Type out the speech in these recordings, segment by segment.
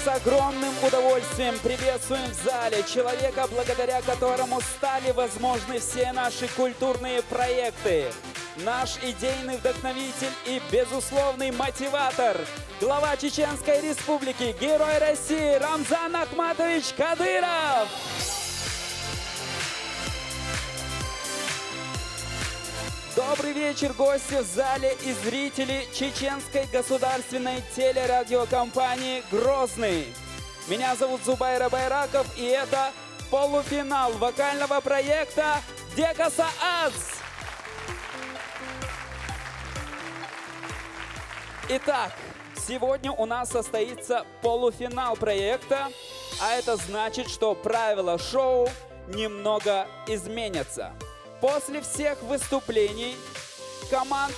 с огромным удовольствием приветствуем в зале человека, благодаря которому стали возможны все наши культурные проекты. Наш идейный вдохновитель и безусловный мотиватор, глава Чеченской Республики, Герой России Рамзан Ахматович Кадыров. Добрый вечер, гости в зале и зрители Чеченской государственной телерадиокомпании «Грозный». Меня зовут Зубайра Байраков, и это полуфинал вокального проекта «Декаса Ац». Итак, сегодня у нас состоится полуфинал проекта, а это значит, что правила шоу немного изменятся. После всех выступлений команд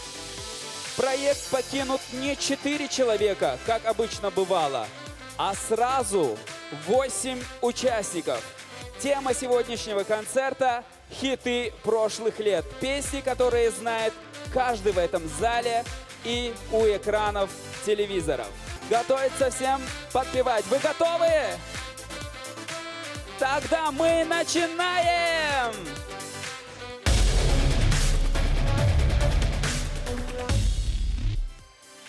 проект покинут не 4 человека, как обычно бывало, а сразу 8 участников. Тема сегодняшнего концерта – хиты прошлых лет. Песни, которые знает каждый в этом зале и у экранов телевизоров. Готовится всем подпевать. Вы готовы? Тогда мы начинаем!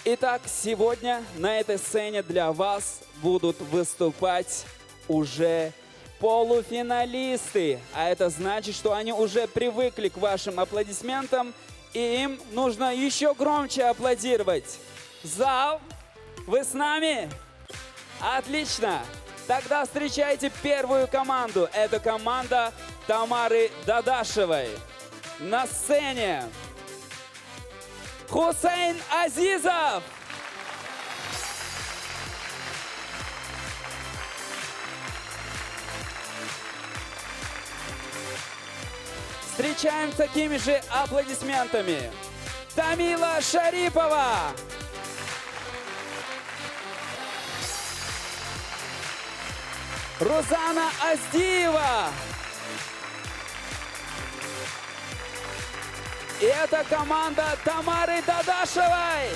Итак, сегодня на этой сцене для вас будут выступать уже полуфиналисты. А это значит, что они уже привыкли к вашим аплодисментам, и им нужно еще громче аплодировать. Зал, вы с нами? Отлично! Тогда встречайте первую команду. Это команда Тамары Дадашевой. На сцене Хусейн Азизов. Встречаем такими же аплодисментами Тамила Шарипова. Рузана Аздиева. И это команда Тамары Дадашевой.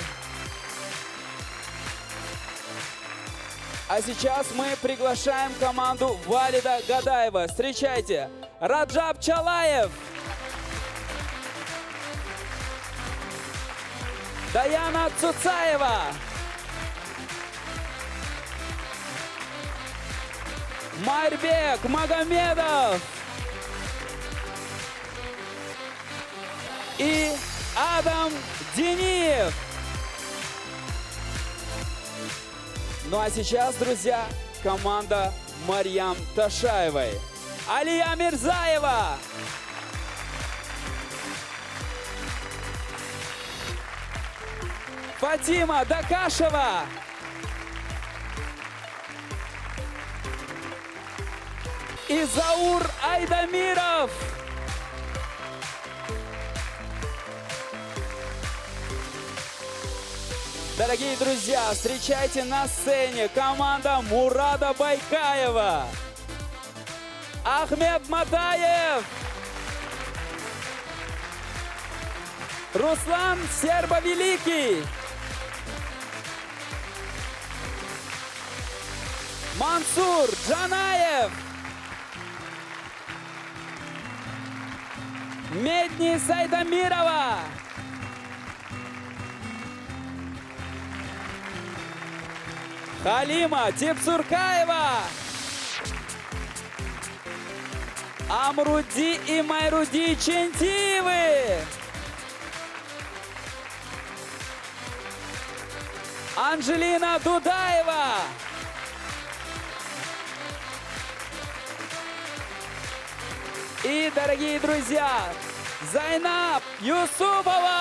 А сейчас мы приглашаем команду Валида Гадаева. Встречайте, Раджаб Чалаев. Даяна Цуцаева. Майрбек Магомедов. И Адам Дениев. Ну а сейчас, друзья, команда Марьям Ташаевой. Алия Мирзаева. Фатима Дакашева. И Заур Айдамиров. Дорогие друзья, встречайте на сцене команда Мурада Байкаева, Ахмед Матаев, Руслан Сербовеликий, Мансур Джанаев, Медни Сайдамирова, Халима Типсуркаева, Амруди и Майруди Чентиевы, Анжелина Дудаева, и, дорогие друзья, Зайнаб Юсупова.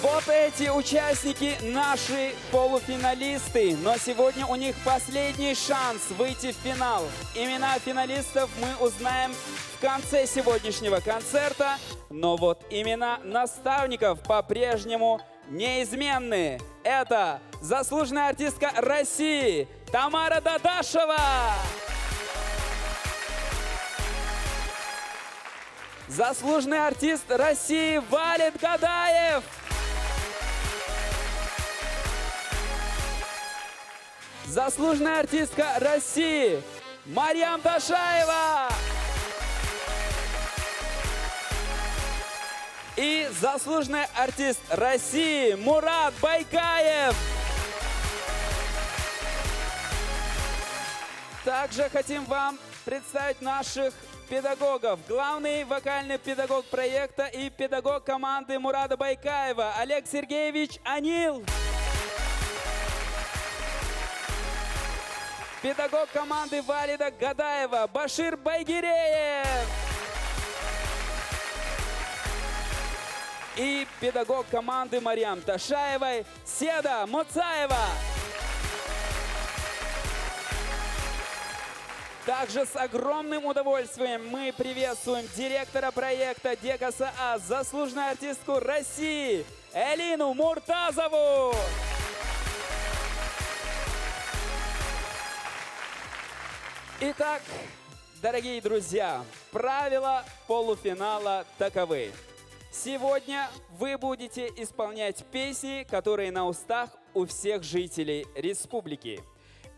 Вот эти участники наши полуфиналисты, но сегодня у них последний шанс выйти в финал. Имена финалистов мы узнаем в конце сегодняшнего концерта, но вот имена наставников по-прежнему неизменны. Это заслуженная артистка России Тамара Дадашева. Заслуженный артист России Валид Гадаев. Байкаев. Заслуженная артистка России Марьям Ташаева. И заслуженный артист России Мурат Байкаев. Также хотим вам представить наших педагогов. Главный вокальный педагог проекта и педагог команды Мурада Байкаева Олег Сергеевич Анил. Педагог команды Валида Гадаева Башир Байгиреев. И педагог команды Марьям Ташаевой Седа Муцаева. Также с огромным удовольствием мы приветствуем директора проекта ДКСА, заслуженную артистку России Элину Муртазову. Итак, дорогие друзья, правила полуфинала таковы. Сегодня вы будете исполнять песни, которые на устах у всех жителей республики.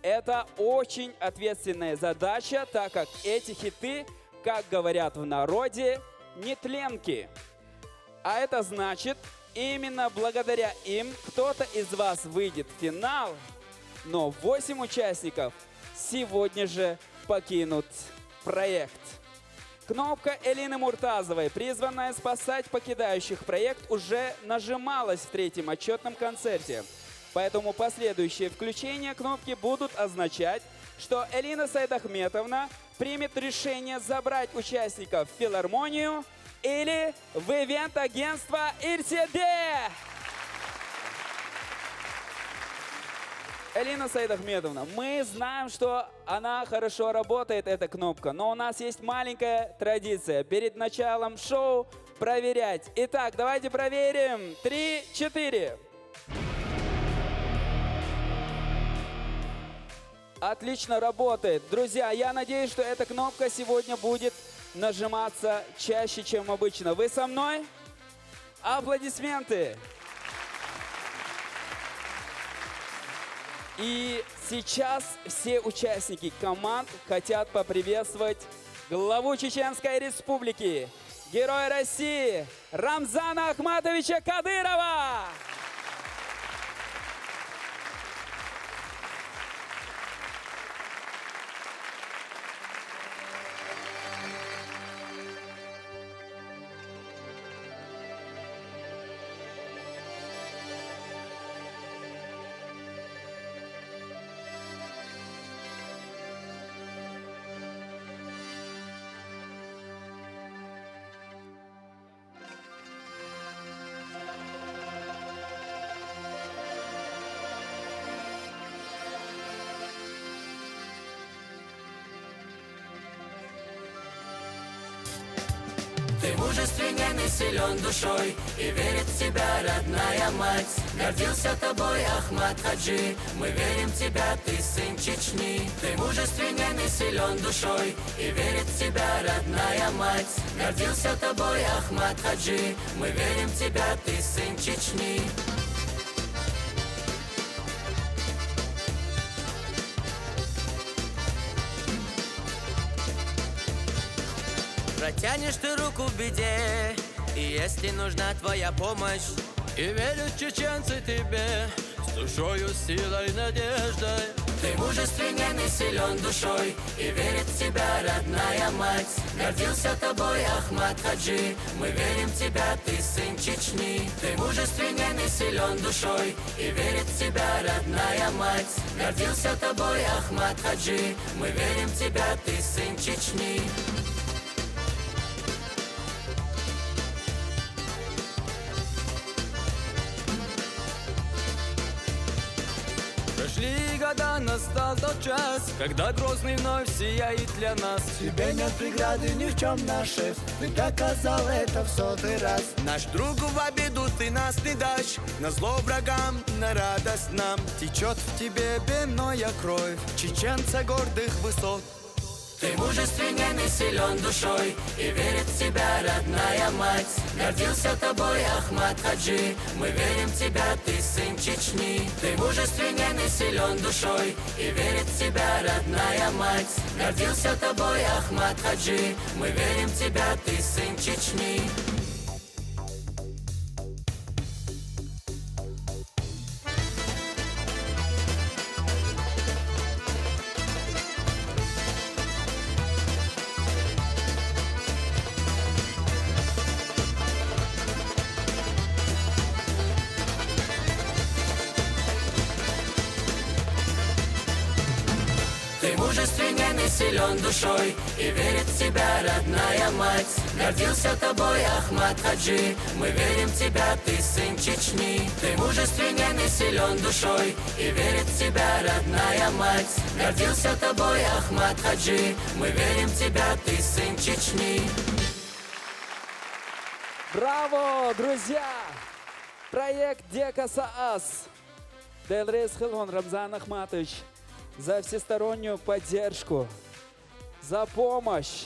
Это очень ответственная задача, так как эти хиты, как говорят в народе, нетленки. А это значит, именно благодаря им кто-то из вас выйдет в финал, но 8 участников сегодня же покинут проект. Кнопка Элины Муртазовой, призванная спасать покидающих проект, уже нажималась в 3-м отчетном концерте. Поэтому последующие включения кнопки будут означать, что Элина Сайдахметовна примет решение забрать участников в филармонию или в ивент-агентство «Ирседе». Элина Сайдахметовна, мы знаем, что она хорошо работает, эта кнопка, но у нас есть маленькая традиция перед началом шоу проверять. Итак, давайте проверим. 3, 4. Отлично работает. Друзья, я надеюсь, что эта кнопка сегодня будет нажиматься чаще, чем обычно. Вы со мной? Аплодисменты. И сейчас все участники команд хотят поприветствовать главу Чеченской Республики, Героя России Рамзана Ахматовича Кадырова. Ты мужественен и силен душой, и верит в тебя родная мать. Гордился тобой Ахмат Хаджи, мы верим в тебя, ты сын Чечни. Ты мужественен и силен душой, и верит в тебя родная мать. Гордился тобой Ахмат Хаджи, мы верим в тебя, ты сын Чечни. Протянешь ты руку в беде, и если нужна твоя помощь, и верят чеченцы тебе с душою, силой, надеждой. Ты мужественен и силен душой, и верит в тебя родная мать. Гордился тобой Ахмат Хаджи, мы верим в тебя, ты сын Чечни. Ты мужественен и силен душой, и верит в тебя родная мать. Гордился тобой Ахмат Хаджи, мы верим в тебя, ты сын Чечни. Прошли года, настал тот час, когда Грозный вновь сияет для нас. Тебе нет преграды ни в чем, наш шеф, ты доказал это в 100-й раз. Наш друг в обиду, ты нас не дашь, на зло врагам, на радость нам. Течет в тебе бенная кровь чеченца гордых высот. Ты мужественен и силен душой, и верит в тебя родная мать. Гордился тобой Ахмат Хаджи, мы верим в тебя, ты сын Чечни. Ты мужественен и силен душой, и верит в тебя родная мать. Гордился тобой Ахмат Хаджи, мы верим в тебя, ты сын Чечни. Ты мужественен и силен душой, и верит в тебя родная мать. Гордился тобой Ахмат Хаджи, мы верим в тебя, ты сын Чечни. Ты мужественен и силен душой, и верит в тебя родная мать. Гордился тобой Ахмат Хаджи, мы верим в тебя, ты сын Чечни. Браво, друзья! Проект Дека Саас. Делрез Хилон Рамзан Ахматович за всестороннюю поддержку, за помощь.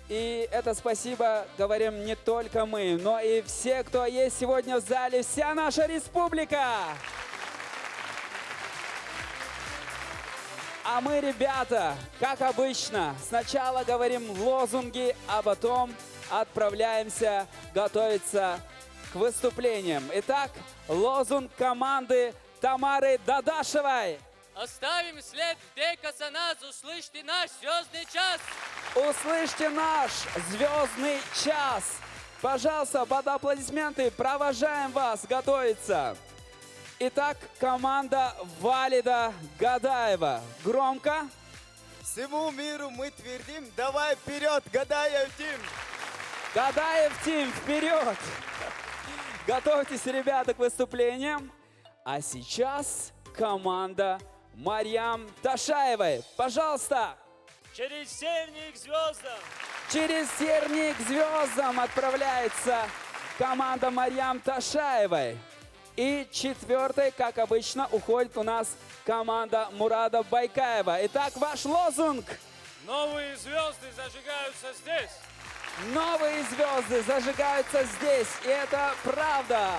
И это спасибо говорим не только мы, но и все, кто есть сегодня в зале, вся наша республика. А мы, ребята, как обычно, сначала говорим лозунги, а потом отправляемся готовиться к выступлениям. Итак, лозунг команды Тамары Дадашевой. Оставим след в Дека Саас, услышьте наш звездный час. Услышьте наш звездный час. Пожалуйста, под аплодисменты провожаем вас готовиться. Итак, команда Валида Гадаева. Громко. Всему миру мы твердим, давай вперед, Гадаев Тим! Гадаев Тим, вперед! Готовьтесь, ребята, к выступлениям. А сейчас команда Марьям Ташаевой. Пожалуйста. Через терник к звездам. Через терник к звездам отправляется команда Марьям Ташаевой. И четвертой, как обычно, уходит у нас команда Мурада Байкаева. Итак, ваш лозунг. Новые звезды зажигаются здесь. Новые звезды зажигаются здесь. И это правда.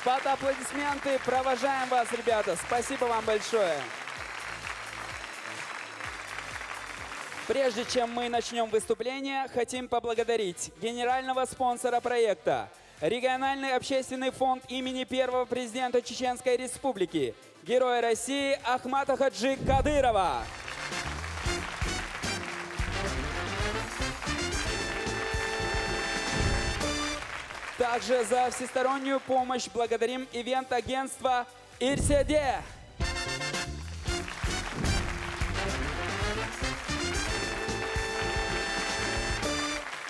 Под аплодисменты провожаем вас, ребята. Спасибо вам большое. Прежде чем мы начнем выступление, хотим поблагодарить генерального спонсора проекта, региональный общественный фонд имени первого президента Чеченской Республики, Героя России Ахмата Хаджи Кадырова. Также за всестороннюю помощь благодарим ивент-агентство «Ирседе».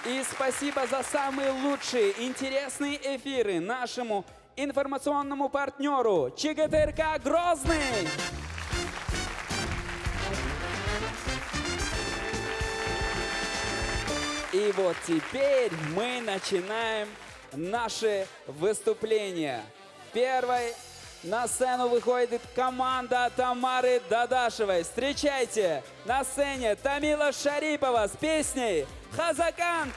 И спасибо за самые лучшие, интересные эфиры нашему информационному партнеру ЧГТРК Грозный. И вот теперь мы начинаем наши выступления. Первой на сцену выходит команда Тамары Дадашевой. Встречайте на сцене Тамила Шарипова с песней «Хазакант».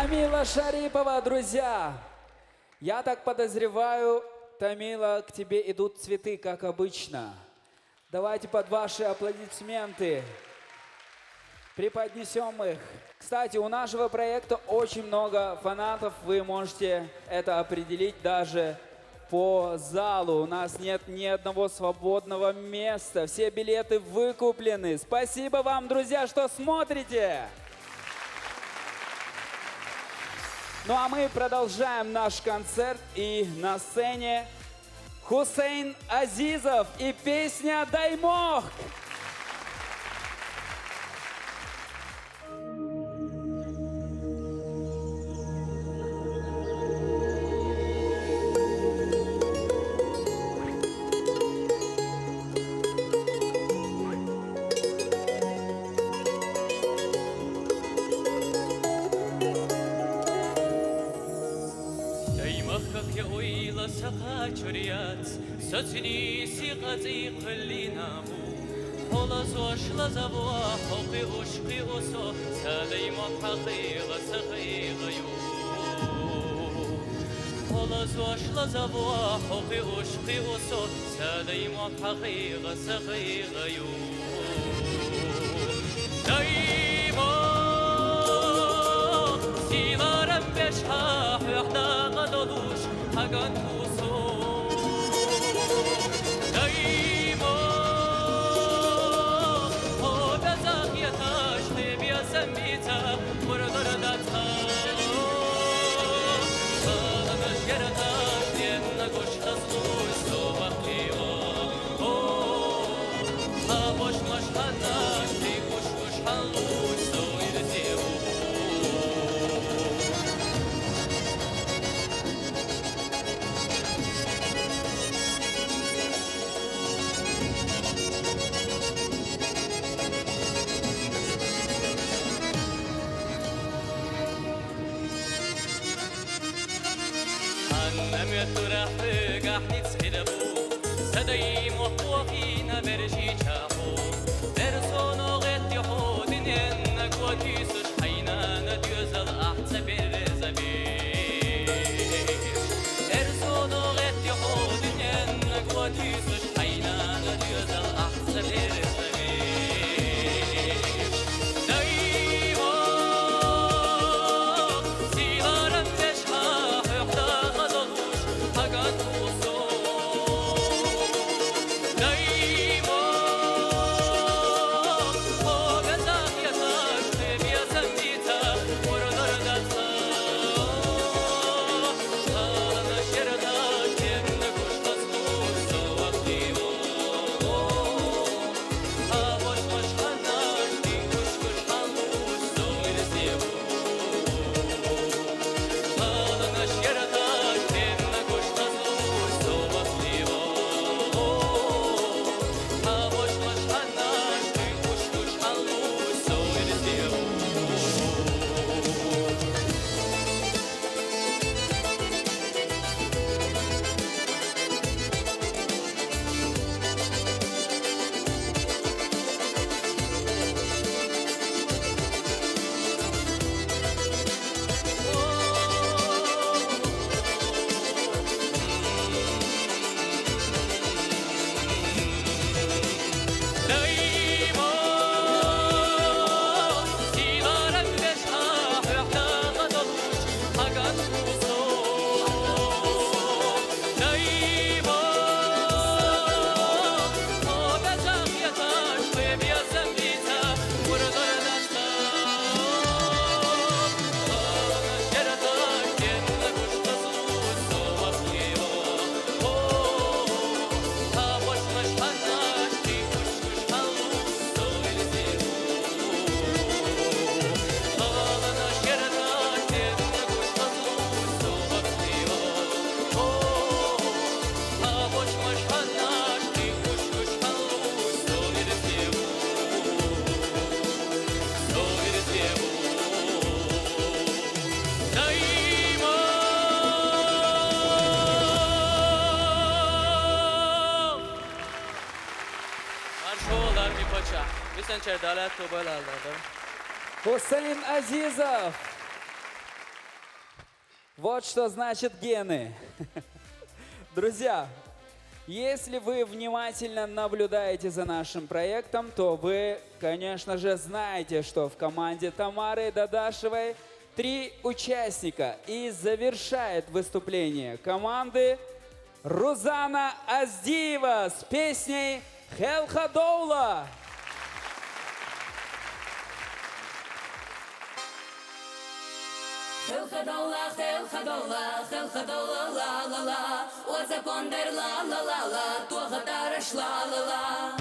Тамила Шарипова, друзья. Я так подозреваю, Тамила, к тебе идут цветы, как обычно. Давайте под ваши аплодисменты преподнесем их. Кстати, у нашего проекта очень много фанатов. Вы можете это определить даже по залу. У нас нет ни одного свободного места. Все билеты выкуплены. Спасибо вам, друзья, что смотрите. Ну а мы продолжаем наш концерт. И на сцене Хусейн Азизов и песня «Даймох». Sözünü siqacı qıllinabu Xolas oşla zavua xoqi oşqi oso Sadayma haqiqa saqiqayu Xolas oşla zavua xoqi oşqi oso Sadayma haqiqa saqiqayu Dayma Silaram beşha Hühda qadoluş Hagan Хусейн Азизов. Вот что значит гены. Друзья, если вы внимательно наблюдаете за нашим проектом, то вы, конечно же, знаете, что в команде Тамары Дадашевой 3 участника. И завершает выступление команды Рузана Аздиева с песней «Хелхадоула». Хелхадола, хелхадола, хелхадола, ла ла ла, Озапондер ла ла ла ла, Туахатараш ла ла ла.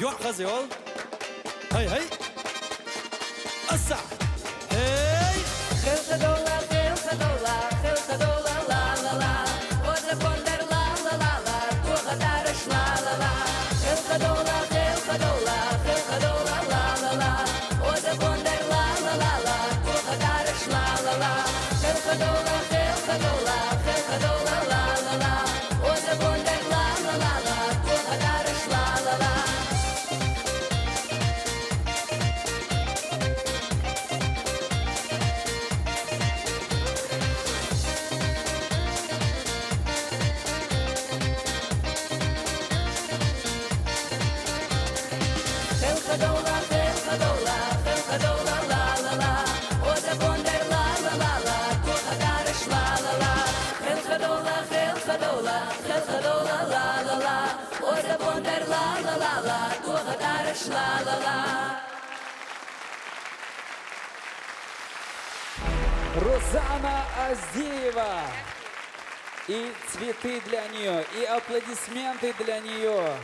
يعقز يول هاي هاي أسع هاي Хелхадола, хелхадола, хелхадола, ла ла ла, Озапондер ла ла ла ла, Туахатараш ла ла ла. Хелхадола, хелхадола, хелхадола, ла ла ла, Озапондер ла ла ла ла, Туахатараш ла ла ла. Хелхадола, хелхадола, хелхадола, ла ла ла, Озапондер ла ла ла ла, Туахатараш ла ла ла. Хелхадола, хелхадола, хелхадола, ла ла ла, Озапондер ла ла ла ла, Туахатараш ла ла ла. Хелхадола, хелхадола, хелхадола, ла ла ла, Озапондер ла ла ла ла, Туахатараш ла ла ла. Рузана Аздиева. И цветы для нее, и аплодисменты для нее.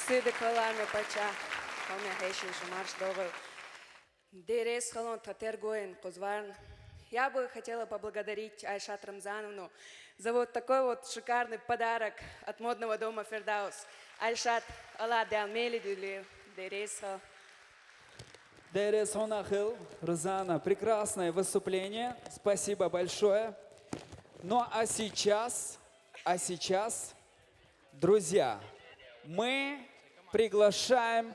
Сиды калами пача, калми хейшин шумарш довел. Дерес халон татергоин кузварн. Я бы хотела поблагодарить Айшат Рамзановну за вот такой вот шикарный подарок от модного дома Фердаус. Айшат, Алла Деалмели Дюли, Дересха. Дерес Хонахил, Рузана, прекрасное выступление. Спасибо большое. Ну а сейчас, друзья, мы приглашаем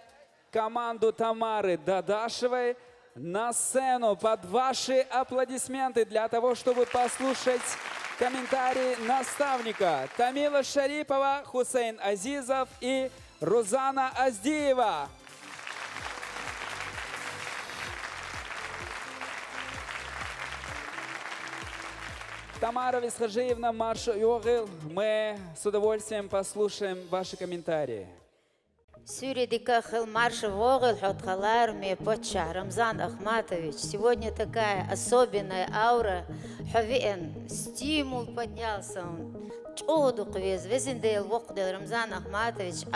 команду Тамары Дадашевой на сцену под ваши аплодисменты для того, чтобы послушать комментарии наставника Тамила Шарипова, Хусейн Азизов и Рузана Аздиева. Тамара Висхажиевна, Марша Йогыл, мы с удовольствием послушаем ваши комментарии. Сюридика Хилмарша Вогел Хотхалар Поча Рамзан Ахматович. Сегодня такая особенная аура. Хавиен, стимул поднялся он. Чоду квез, везендейл вокдел Рамзан Ахматович.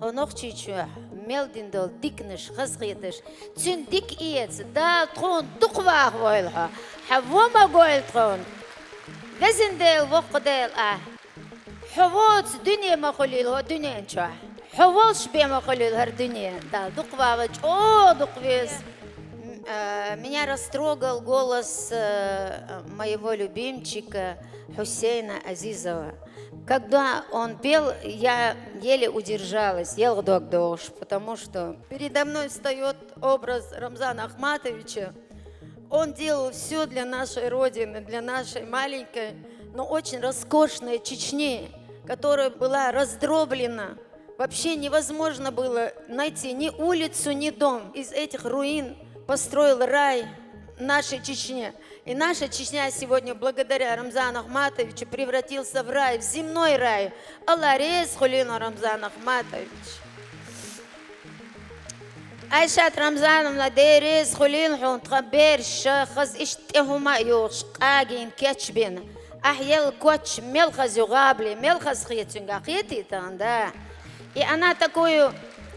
Онох чичуа, мелдиндол дикнеш, хасхитеш. Цюн дик иец, да трон дуквах войлха. Хавома гойлтрон. Везендейл вокдел حوض دنيا ما خليل هو دنيا انشا حوض شبيه ما خليل هر دنيا да дуквавач о дуквез. Меня растрогал голос моего любимчика Хусейна Азизова. Когда он пел, я еле удержалась, потому что передо мной встает образ Рамзана Ахматовича. Он делал все для нашей Родины, для нашей маленькой, но очень роскошной Чечни, которая была раздроблена. Вообще невозможно было найти ни улицу, ни дом. Из этих руин построил рай нашей Чечне. И наша Чечня сегодня, благодаря Рамзану Ахматовичу, превратился в рай, в земной рай. Аллах рез хулину Рамзан Ахматович. Айшат Рамзановна дерез хулин хун тхабер шахаз иштехума юш агин кетчбин. Ахьел коч мелхаз югабли, мелхаз хьетюнга хьетитан, да. И она такую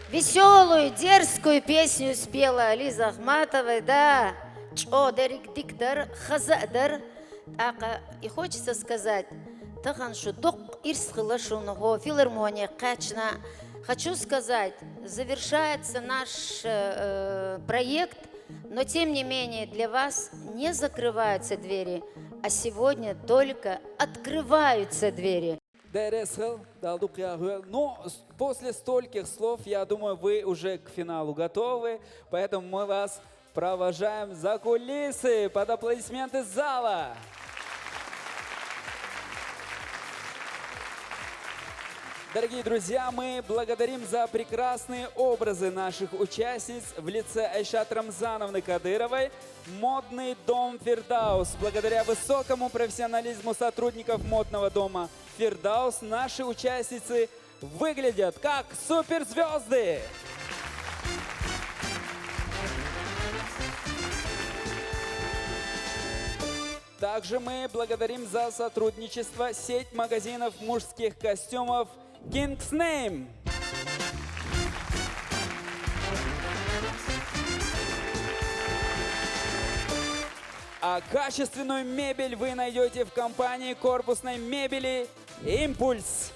веселую, дерзкую песню спела Лиза Ахматовой, да. Чо дерик диктор, хазадар. И хочется сказать, тахан шудок ирсхилашуного филармония качна. Хочу сказать, завершается наш проект, но тем не менее для вас не закрываются двери, а сегодня только открываются двери. Ну, после стольких слов, я думаю, вы уже к финалу готовы, поэтому мы вас провожаем за кулисы под аплодисменты зала. Дорогие друзья, мы благодарим за прекрасные образы наших участниц в лице Айшат Рамзановны Кадыровой. Модный дом «Фирдаус». Благодаря высокому профессионализму сотрудников модного дома «Фирдаус» наши участницы выглядят как суперзвезды. Также мы благодарим за сотрудничество сеть магазинов мужских костюмов King's Name. А качественную мебель вы найдете в компании корпусной мебели «Импульс».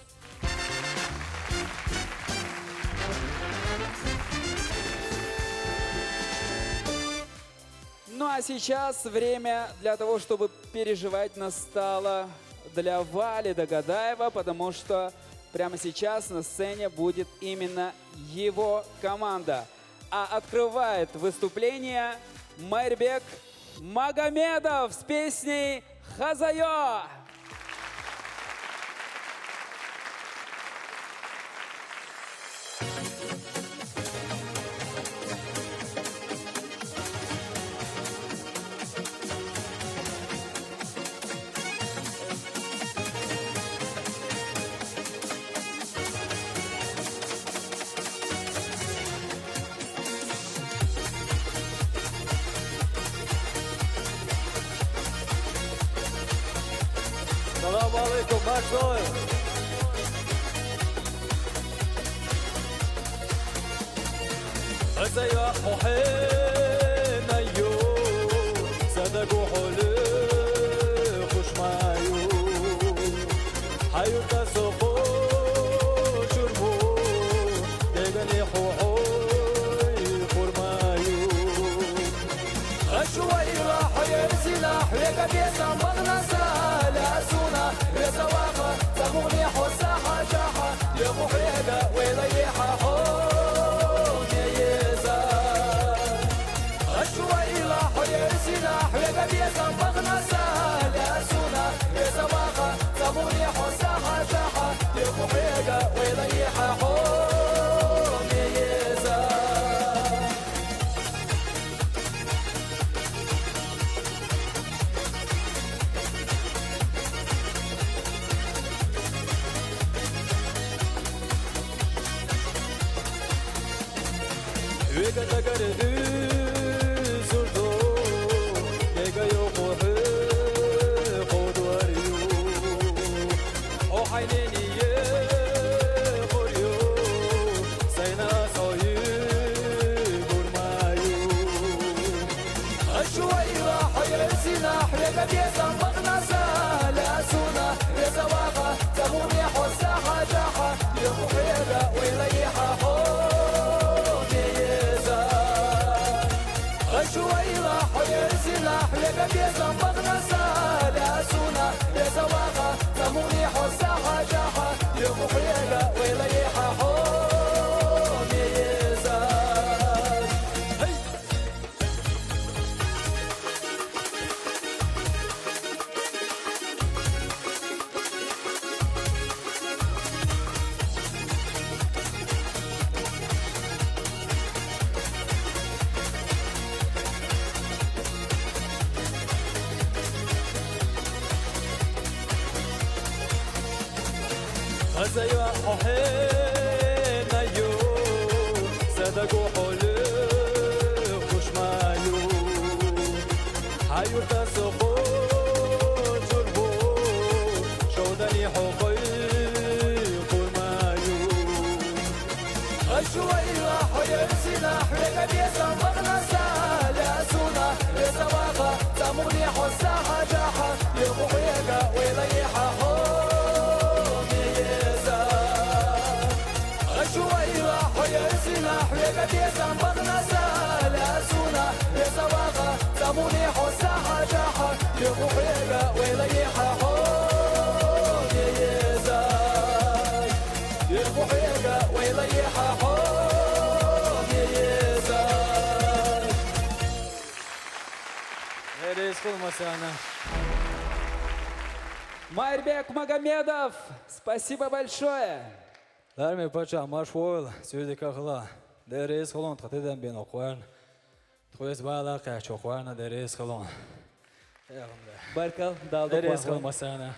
Ну а сейчас время для того, чтобы переживать настало для Вали Догадаева, потому что прямо сейчас на сцене будет именно его команда. А открывает выступление Майрбек Магомедов с песней «Хазайо». Салам алейкум, большой. Хазайо حين اليوم صدقوا حلو خوش مايو حيو تسوقو شرمو دقني حوحوي خرمايو الشوي راح يرسلاح يقب يسمغنا سالا سونا يسواخا تغني حساحا شاحا يغو حيقا ويضيحا حون يزا الشوي راح يرسلاح يقب يسمغنا سالا سونا يسواخا تغني حساحا شاحا يغو حيقا ويضيحا حون يزا Майрбек Магомедов, спасибо большое. Ларми пача машвол сюди кахла. Дерес холон татеден бен оқуан. Тхуес бала кач оқуана дерес холон. Баркал, дал Дерес холон масана.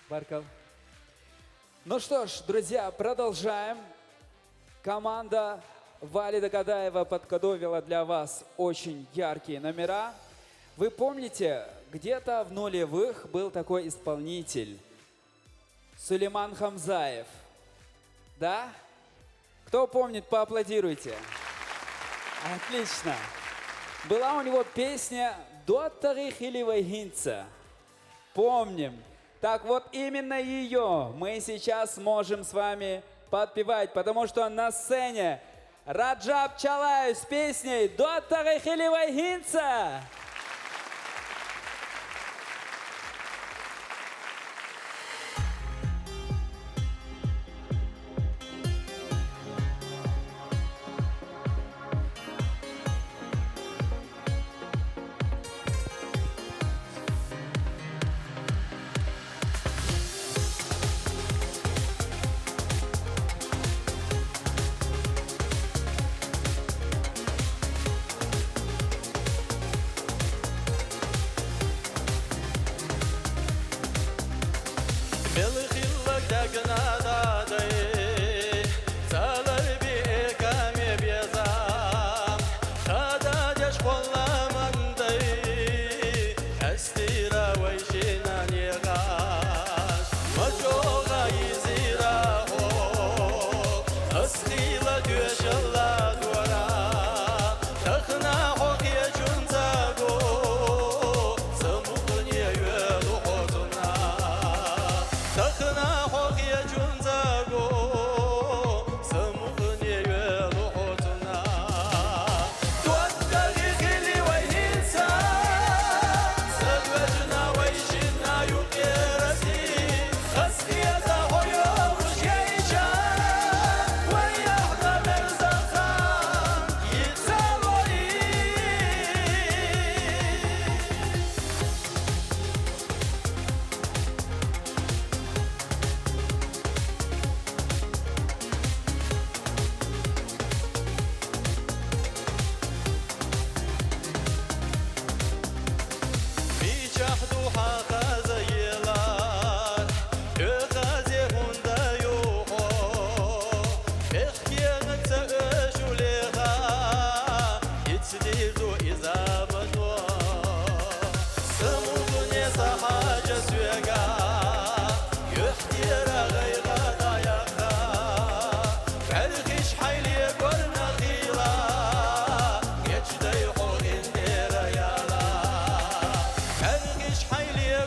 Баркал. Ну что ж, друзья, продолжаем. Команда Вали Догадаева подготовила для вас очень яркие номера. Вы помните, где-то в нулевых был такой исполнитель Сулейман Хамзаев. Да? Кто помнит, поаплодируйте. Отлично. Была у него песня «Доттары Хиливайгинца». Помним. Так вот, именно ее мы сейчас можем с вами подпевать, потому что на сцене Раджаб Чалаев с песней «Доттары Хиливайгинца». Sakına hok ye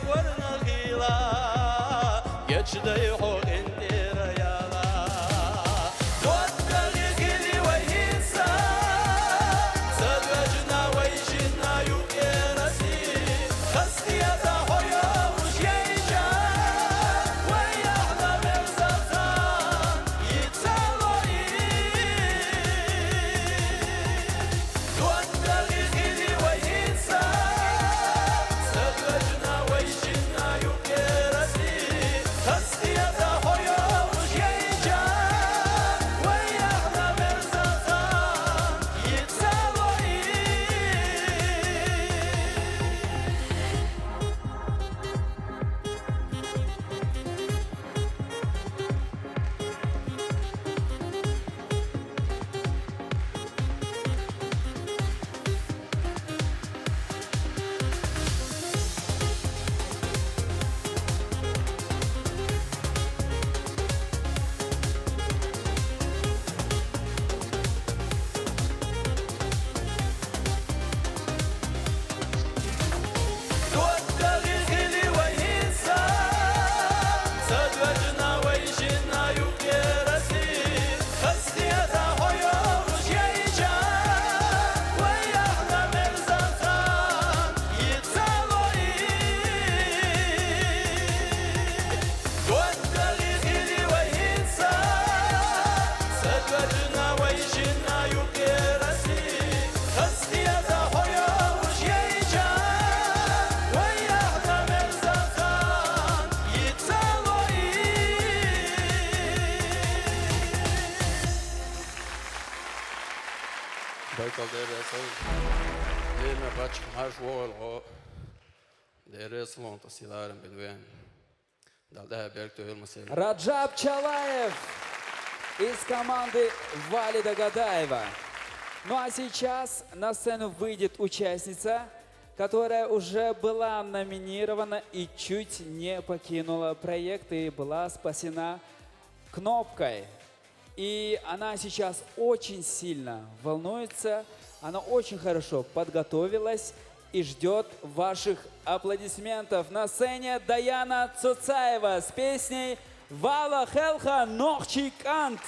ورنا غيلا يجدي حوق انتر يالا دوتغي غيلي وينسى سدوجنا ويجنا يوكيرسي خسكي يتحويا وش يجا ويحنا مرزقان يتسالوي دوتغي غيلي وينسى سدوجنا ويجنا يوكيرسي خسكي يتحويا وش يجا ويحنا مرزقان يتسالوي دوتغي غيلي وينسى سدوجنا ويجنا يوكيرسي خسكي يتحويا وش يجا ويحنا مرزقان يتسالوي دوتغي غيلي وينسى سدوجنا ويجنا يوكيرسي خسكي يتحويا وش يجا ويحنا مرزقان يتسالوي Baikal deresi Dilme baçık marş oğul deresi lonta silarım bilven Dalda berk töyülmesi Раджаб Чалаев из команды Вали Догадаева. Ну а сейчас на сцену выйдет участница, которая уже была номинирована и чуть не покинула проект и была спасена кнопкой. И она сейчас очень сильно волнуется, она очень хорошо подготовилась и ждет ваших аплодисментов. На сцене Даяна Цуцаева с песней «Вала Хелха Нохчикант».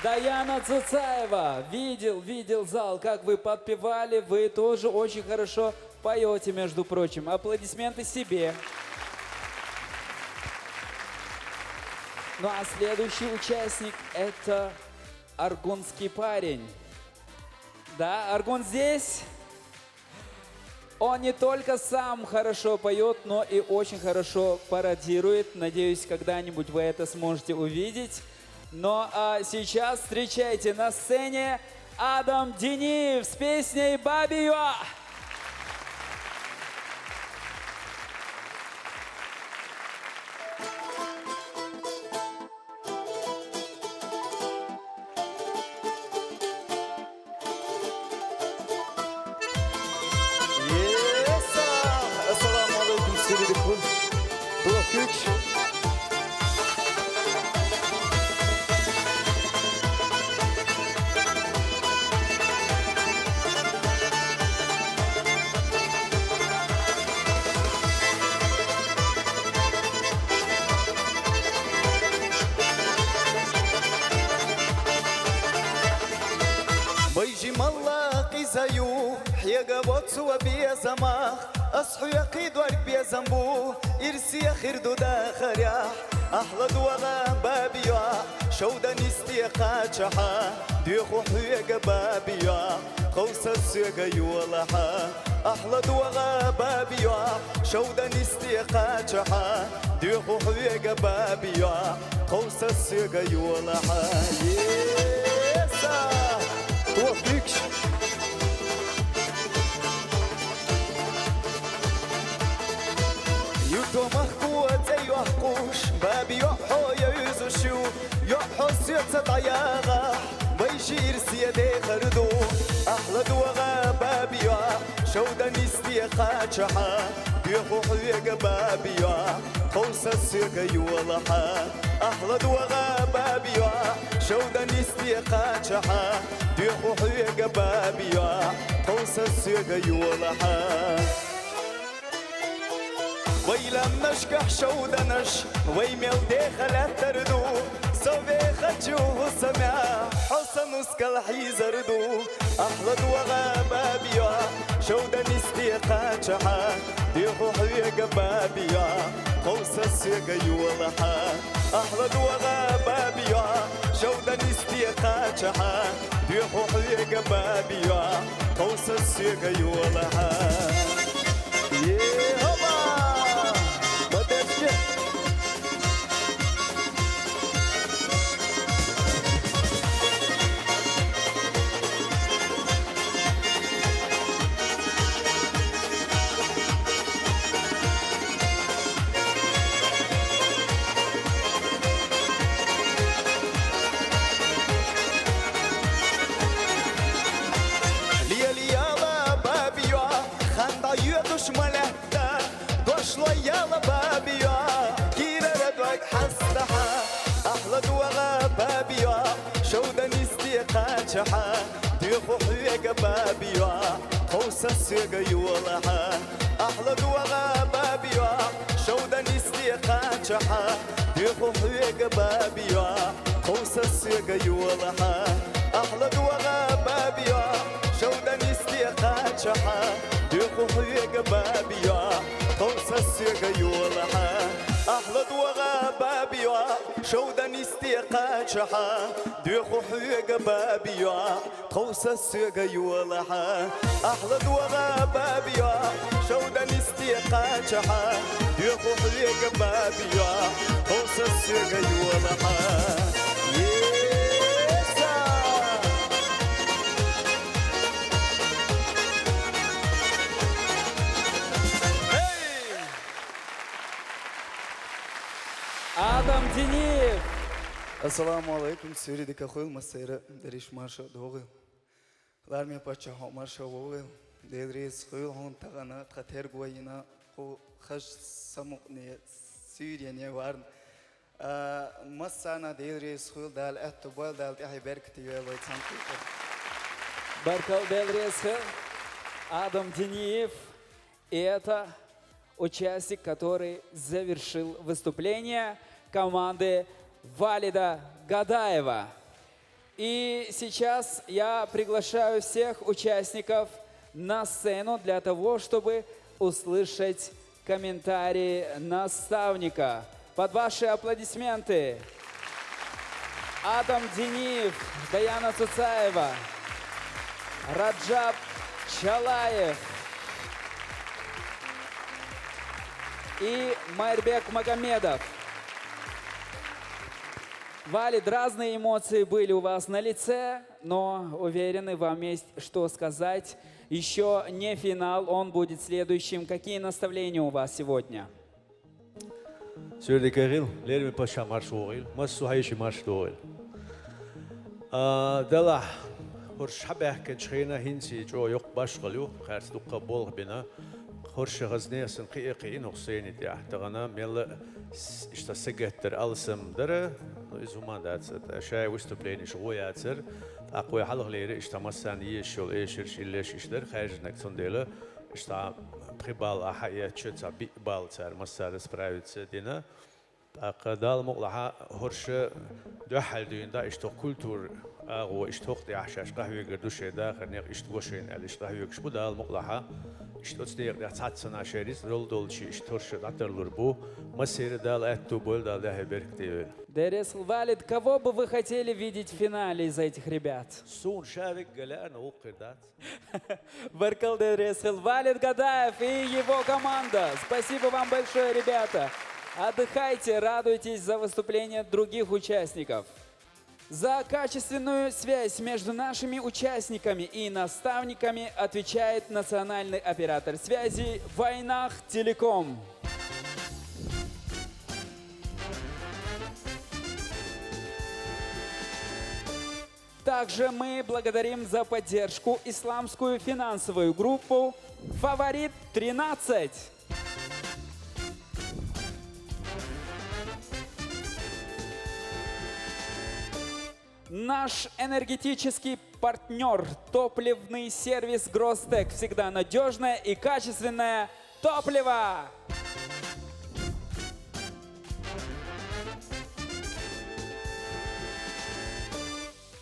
Даяна Цуцаева. Видел зал, как вы подпевали. Вы тоже очень хорошо поете, между прочим. Аплодисменты себе. Ну а следующий участник – это аргунский парень. Да, Аргун здесь. Он не только сам хорошо поет, но и очень хорошо пародирует. Надеюсь, когда-нибудь вы это сможете увидеть. Но сейчас встречайте на сцене Адам Дениев с песней «Бабиюа». Assalamu alaikum, sevgili kul. Burak Gök. بيجي مالله قيزايو حيقا بوتسو بيا زماخ أصحو يقيد ورق بيا زنبو إرسي يخردو دا خرياح أحلى دوغا بابيا شودا نستي قاتشحا ديخو حيقا بابيا خوصا سيقا يوالحا أحلى دوغا بابيا شودا نستي قاتشحا ديخو حيقا بابيا خوصا سيقا يوالحا يسا توفيقش يوتو مخبوة زي وحقوش بابي يوحو يوزوشو يوحو سيوتة ضياغا بيجي إرسي دي خردو أحلى دوغا بابي يوح شودا نستي قاتشحا بيخو حيقا بابي يوح خوصا سيقا يوالحا أحلى دوغا بابي يوح شودا نستي قاتشحا بيخو حيقا بابي يوح خوصا سيقا يوالحا ويلا نشكح شودنش ويميل داخل تردو صوبي خجوه سمع حسن وسكال حيزردو أحلى دوغا بابيا شودا نستي قاتشحا ديخو حيقا بابيا خوصا سيقا يوالحا أحلى دوغا بابيا شودا نستي قاتشحا ديخو حيقا بابيا خوصا سيقا يوالحا يهوبا ملهتا دوش ليالا بابيا كيرا ردوك حستحا أحلى دوغا بابيا شودا نستي قاتشحا ديخو حيقا بابيا خوصا سيقا يوالحا أحلى دوغا بابيا شودا نستي قاتشحا ديخو حيقا بابيا خوصا سيقا يوالحا أحلى دوغا بابيا شودا نستي قاتشحا ديخو حيقا بابيا خوصا سيقا يوالحا أحلى دوغا بابيا شودا نستي قاتشحا ديخو حيقا بابيا خوصا سيقا يوالحا أحلى دوغا بابيا شودا نستي قاتشحا ديخو حيقا بابيا خوصا سيقا يوالحا Адам Дениев. Assalamu alaikum, sevgili kakul masayra deriş marşa doğu. Larmi paça marşa doğu. Dedriz kuyul hon tagana kater goyina ko khaş samuk ne Suriye ne var. Masana dedriz kuyul dal etbal dal tahi berkti ve loy sanki. Баркал Делресха, Адам Дениев. И это участник, который завершил выступление команды Валида Гадаева. И сейчас я приглашаю всех участников на сцену для того, чтобы услышать комментарии наставника. Под ваши аплодисменты Адам Дениев, Даяна Цуцаева, Раджаб Чалаев и Майрбек Магомедов. Валид, разные эмоции были у вас на лице, но уверены, вам есть что сказать. Еще не финал, он будет следующим. Какие наставления у вас сегодня? Сюрди Кирилл, лерми паша маршуил, массу хайши маршуил. Дала, хорш хабах кеншхина хинси джо йок башгалю, харс дука бол бина. Хорш غزنية سنقي قين حسين دي احتغنا ميل اشتسجتر ألسم درة إزومان دات شاي وستبلين شغوي أتر أقوى حلق ليرة اشتمسان يشول إيشرش إلش إشدر خارج نكتون ديلا اشتا بخبال أحياء تشتا بيقبال تار مسار سبراويت دينا أقدال مقلها هرش دو حال دوين دا اشتو كولتور أغو اشتوق دي أحشاش قهوة قردوش دا خرنيق اشتوشين ال اشتهوه كشبو دال مقلها اشتوتسديق دي عطسنا شاريس رول دولشي اشتورش داتر بو مسير دال اتو بول дал ده برك ديول. Дерес Валид, кого бы вы хотели видеть в финале из этих ребят? سون شارك قلقنا وقردات. Баркал Дерес Валид Гадаев и его команда. Спасибо вам большое, ребята. Отдыхайте, радуйтесь за выступления других участников. За качественную связь между нашими участниками и наставниками отвечает национальный оператор связи Вайнах Телеком. Также мы благодарим за поддержку исламскую финансовую группу «Фаворит 13». Наш энергетический партнер, топливный сервис Гростек. Всегда надежное и качественное топливо.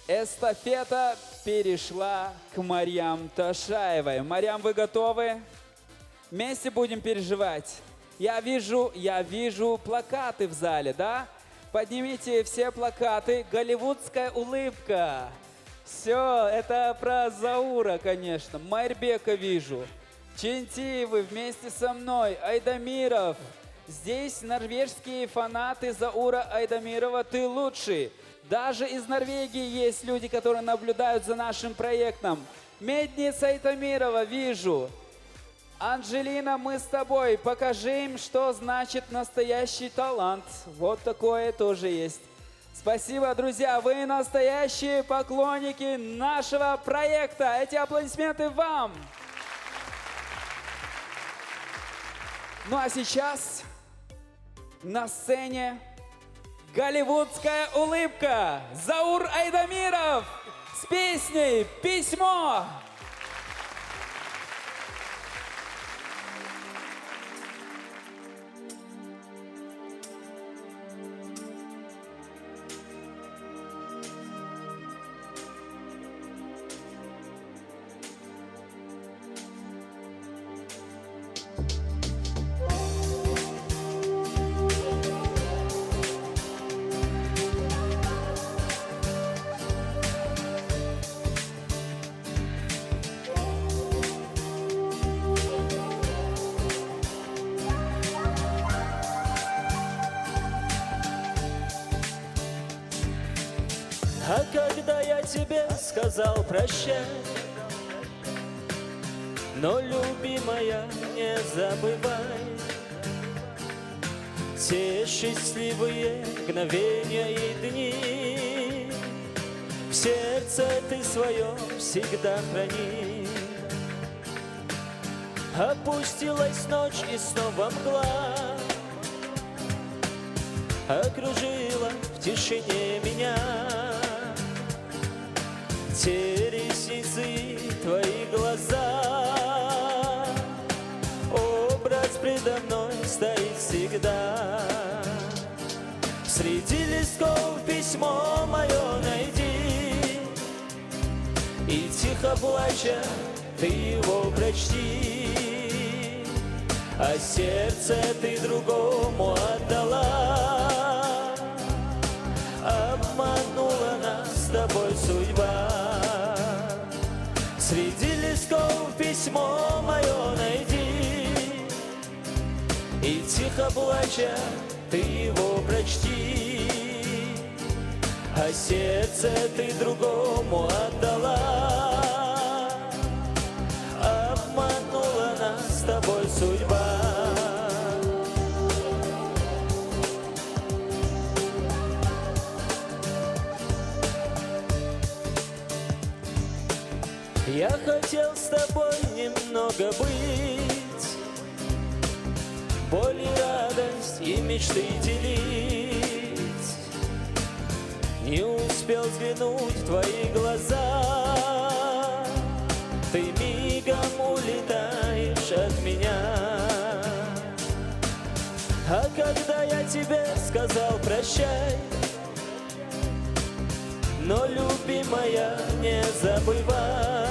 Эстафета перешла к Марьям Ташаевой. Марьям, вы готовы? Вместе будем переживать. Я вижу плакаты в зале, да? Поднимите все плакаты. Голливудская улыбка. Все, это про Заура, конечно. Майрбека вижу. Чинтиевы вместе со мной. Айдамиров. Здесь норвежские фанаты Заура Айдамирова. Ты лучший. Даже из Норвегии есть люди, которые наблюдают за нашим проектом. Медниц Айтамирова вижу. Анжелина, мы с тобой. Покажи им, что значит настоящий талант. Вот такое тоже есть. Спасибо, друзья. Вы настоящие поклонники нашего проекта. Эти аплодисменты вам. Ну а сейчас на сцене голливудская улыбка. Заур Айдамиров с песней «Письмо». А когда я тебе сказал прощай, но, любимая, не забывай те счастливые мгновения и дни. В сердце ты своем всегда храни. Опустилась ночь и снова мгла окружила в тишине меня. Те ресницы, твои глаза, образ предо мной стоит всегда. Среди листков письмо мое найди, И тихо плача ты его прочти, а сердце ты другому отдала. Обманула нас с тобой судьба. Среди листков письмо мое найди, и тихо плача ты его прочти, а сердце ты другому отдала. Обманула нас с тобой судьба. Я хотел с тобой немного быть, боль и радость и мечты делить. Не успел взглянуть в твои глаза, ты мигом улетаешь от меня. А когда я тебе сказал прощай, но, любимая, не забывай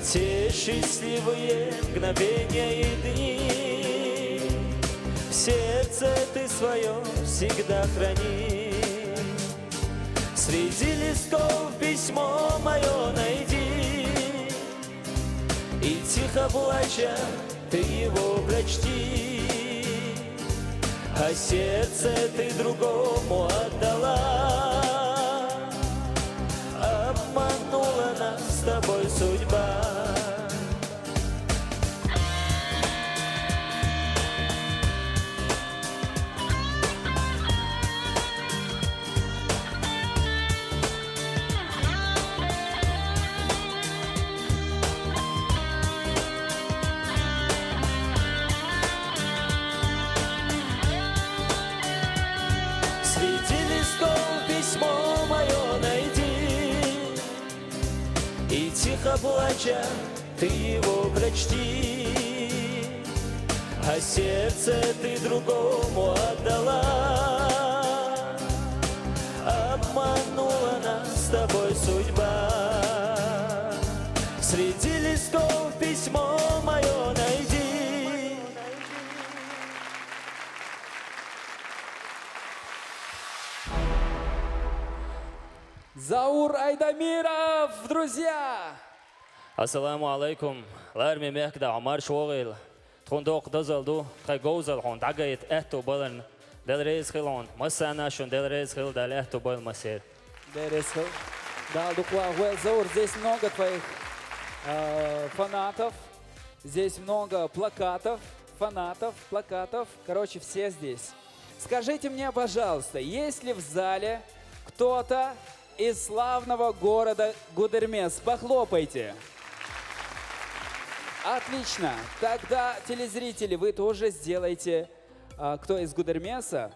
те счастливые мгновения и дни. В сердце ты свое всегда храни. Среди листков письмо мое найди, и тихо плача ты его прочти, а сердце ты другому отдала. Обманула нас с тобой судьба. Среди листков письмо мое найди, и тихо плача ты его прочти, а сердце ты другому отдала. Обманула нас с тобой судьба. Среди листков письмо мое найди. Заур Айдамиров, друзья! Ассаламу алейкум. Ларми мехда Амар Шогил. Тхундок дазалду, тхайгоузал хон дагает эхту балан. Делрейз хилон. Масана шун делрейз хил дал эхту бал масир. Да, Дукла, Заур, здесь много твоих фанатов. Здесь много плакатов, фанатов, плакатов. Короче, все здесь. Скажите мне, пожалуйста, есть ли в зале кто-то из славного города Гудермес? Похлопайте. Отлично. Тогда, телезрители, вы тоже сделайте, кто из Гудермеса,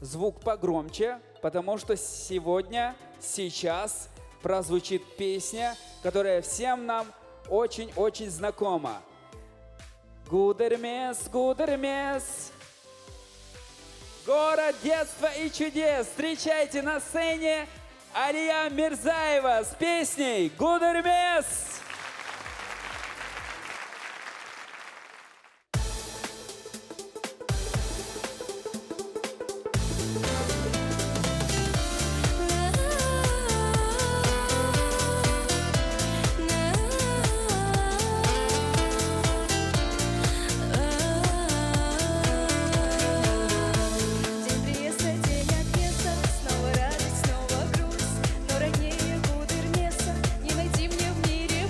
звук погромче, потому что сейчас прозвучит песня, которая всем нам очень-очень знакома. Гудермес, Гудермес, город детства и чудес. Встречайте на сцене Алия Мирзаева с песней «Гудермес». День приезда, день отъезда, снова радость, снова грусть, но роднее Гудермеса не найти мне в мире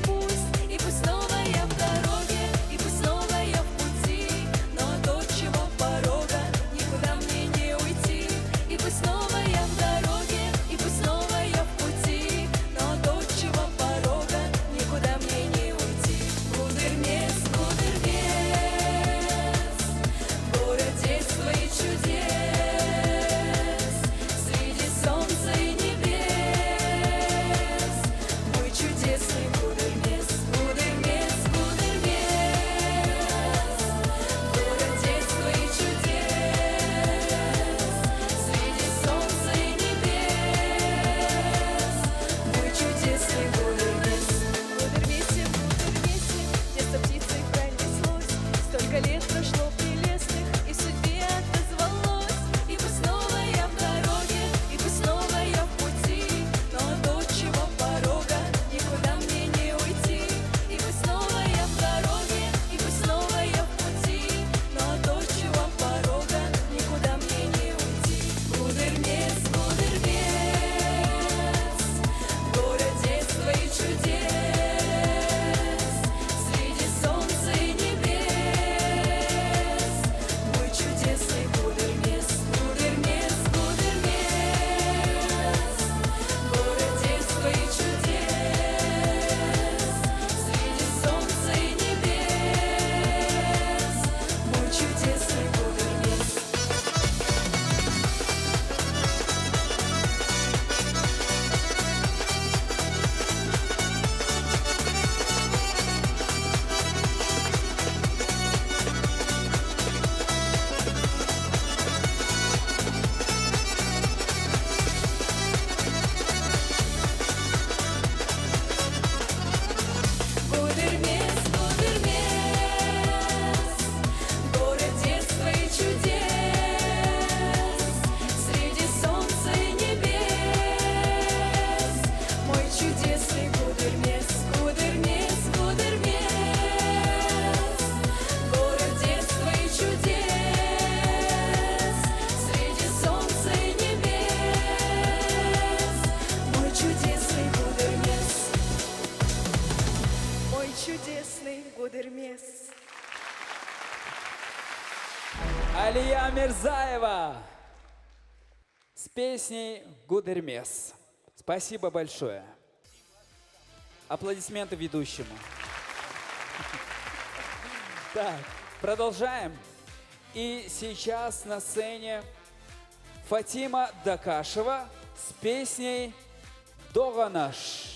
Алия Мирзаева с песней «Гудермес». Спасибо большое. Аплодисменты ведущему. Так, продолжаем. И сейчас на сцене Фатима Дакашева с песней «Доганаш».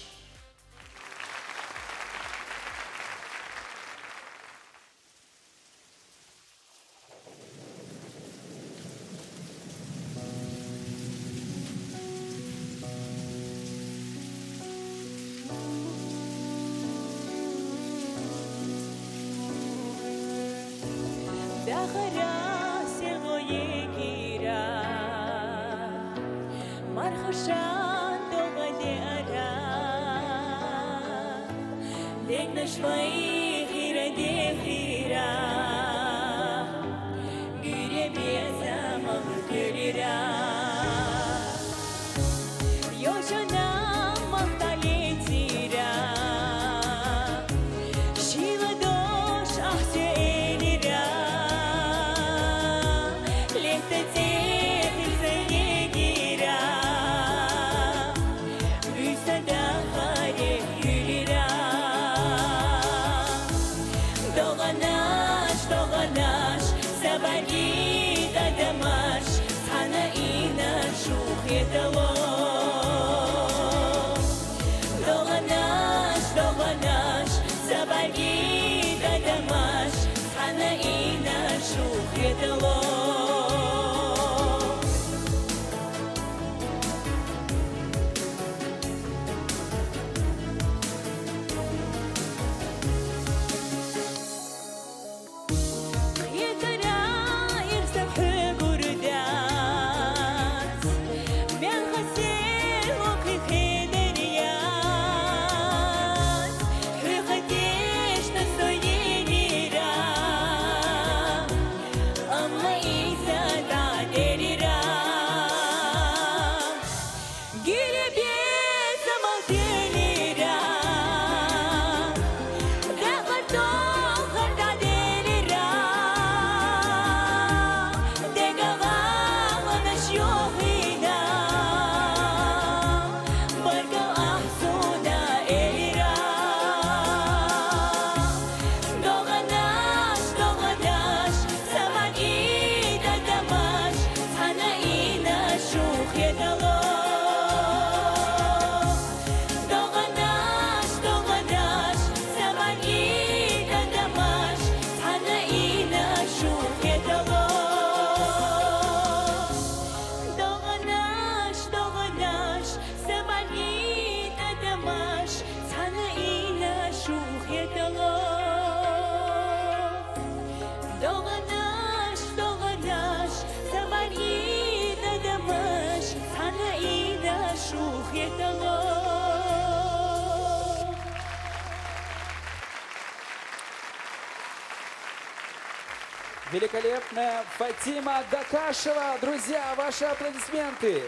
Великолепная Фатима Дакашева. Друзья, ваши аплодисменты.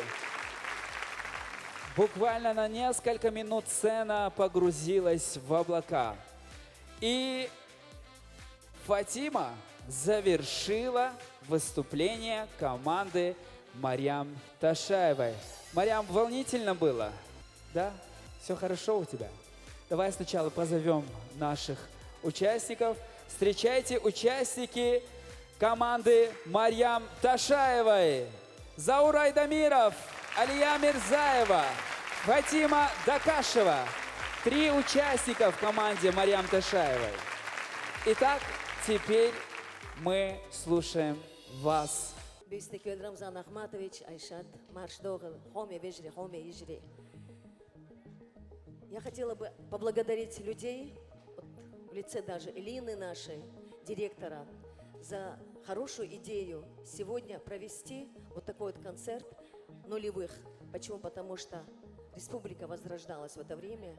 Буквально на несколько минут сцена погрузилась в облака. И Фатима завершила выступление команды Марьям Ташаевой. Марьям, волнительно было? Да? Все хорошо у тебя? Давай сначала позовем наших участников. Встречайте участники команды Марьям Ташаевой. Заур Айдамиров, Алия Мирзаева, Фатима Дакашева. 3 участника в команде Марьям Ташаевой. Итак, теперь мы слушаем вас. Бюстекёд Рамзан Ахматович, Айшат, марш Догл, Хоме Вежри, Хоме Ижри. Я хотела бы поблагодарить людей, в лице даже Элины нашей, директора, за хорошую идею сегодня провести вот такой вот концерт нулевых. Почему? Потому что республика возрождалась в это время,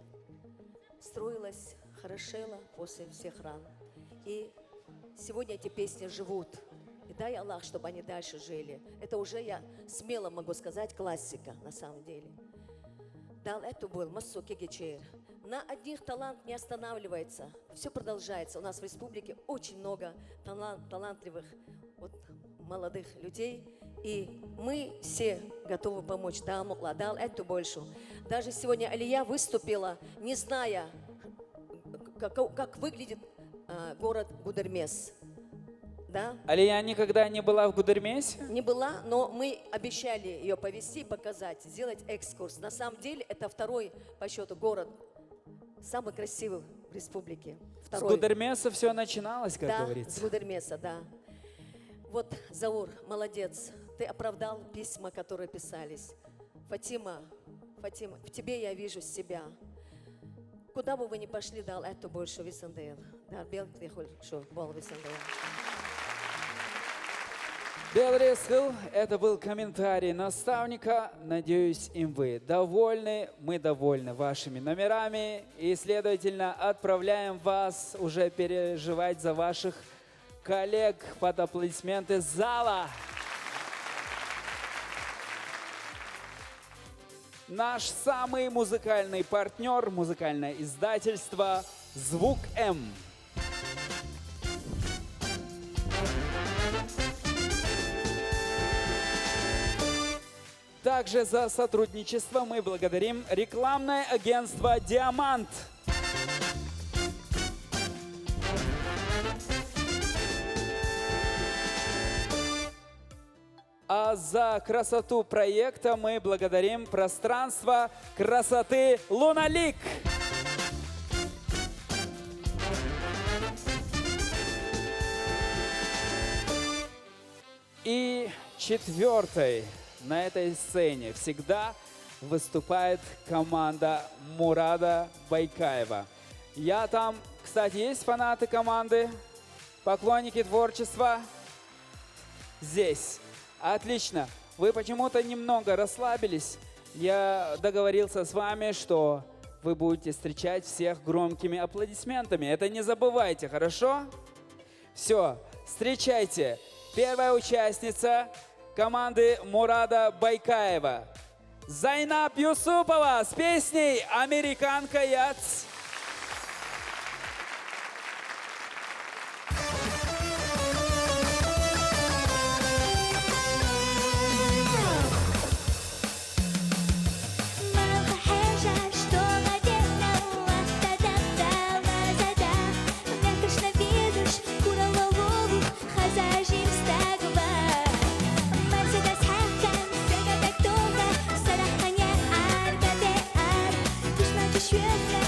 строилась, хорошела после всех ран. И сегодня эти песни живут. И дай Аллах, чтобы они дальше жили. Это уже, я смело могу сказать, классика на самом деле. Дал это был массу кегечер. На одних талант не останавливается, все продолжается. У нас в республике очень много талантливых вот, молодых людей, и мы все готовы помочь. Да, Мукладал, это больше. Даже сегодня Алия выступила, не зная, как выглядит город Гудермес. Да? Алия никогда не была в Гудермесе? Не была, но мы обещали ее повезти, показать, сделать экскурс. На самом деле это второй по счету город, самый красивый в республике. С Гудермеса все начиналось, как говорится. С Гудермеса, да. Вот, Заур, молодец. Ты оправдал письма, которые писались. Фатима, в тебе я вижу себя. Куда бы вы ни пошли, дал это больше Висандейл. Да, белый холь, что был Висандейл. Делресхил, это был комментарий наставника. Надеюсь, им вы довольны. Мы довольны вашими номерами. И, следовательно, отправляем вас уже переживать за ваших коллег под аплодисменты зала. Наш самый музыкальный партнер, музыкальное издательство «Звук М». Также за сотрудничество мы благодарим рекламное агентство «Диамант». А за красоту проекта мы благодарим пространство красоты «Луналик». И четвертой на этой сцене всегда выступает команда Мурада Байкаева. Я там, кстати, есть фанаты команды, поклонники творчества? Здесь. Отлично. Вы почему-то немного расслабились. Я договорился с вами, что вы будете встречать всех громкими аплодисментами. Это не забывайте, хорошо? Все, встречайте. Первая участница команды Мурада Байкаева. Зайнаб Юсупова с песней «Американка Яц». Świetne,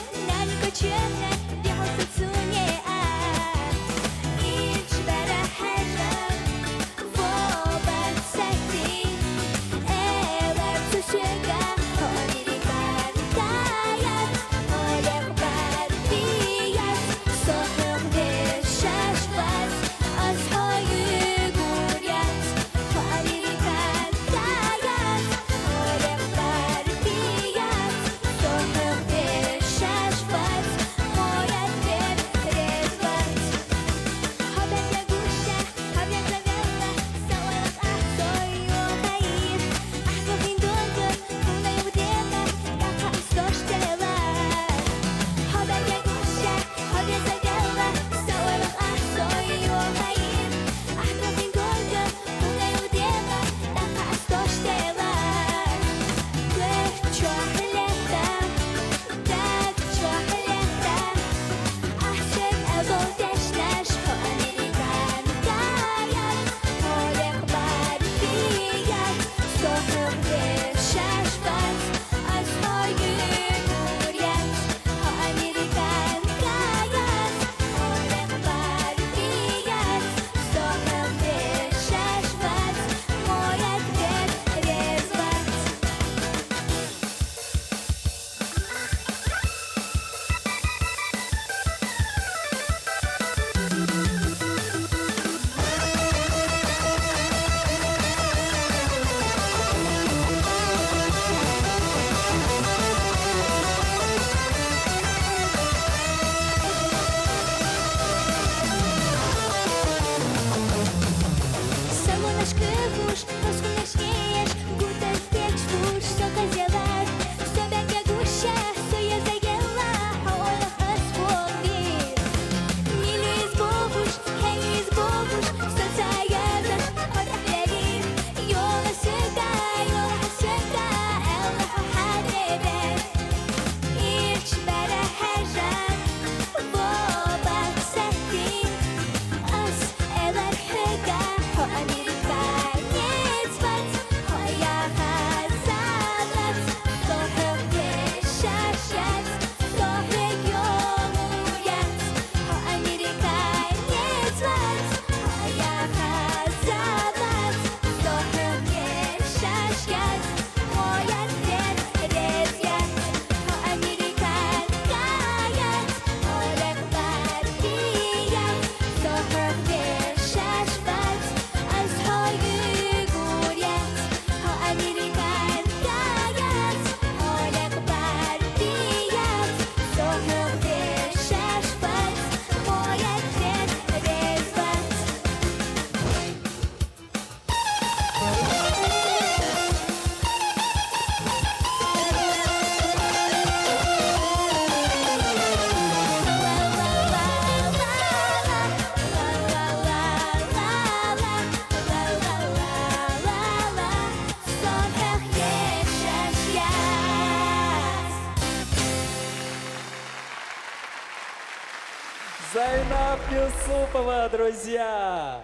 Зайнаб Юсупова, друзья!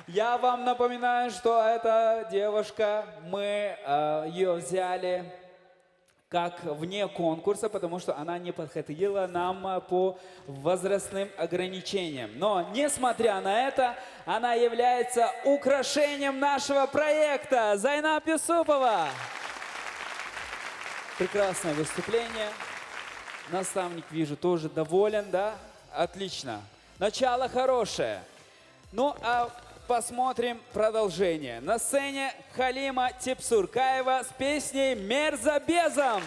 Я вам напоминаю, что эта девушка, мы ее взяли как вне конкурса, потому что она не подходила нам по возрастным ограничениям. Но, несмотря на это, она является украшением нашего проекта. Зайнаб Юсупова! Прекрасное выступление. Наставник, вижу, тоже доволен, да? Отлично. Начало хорошее. Ну, а посмотрим продолжение. На сцене Халима Тепсуркаева с песней «Мерзобезом».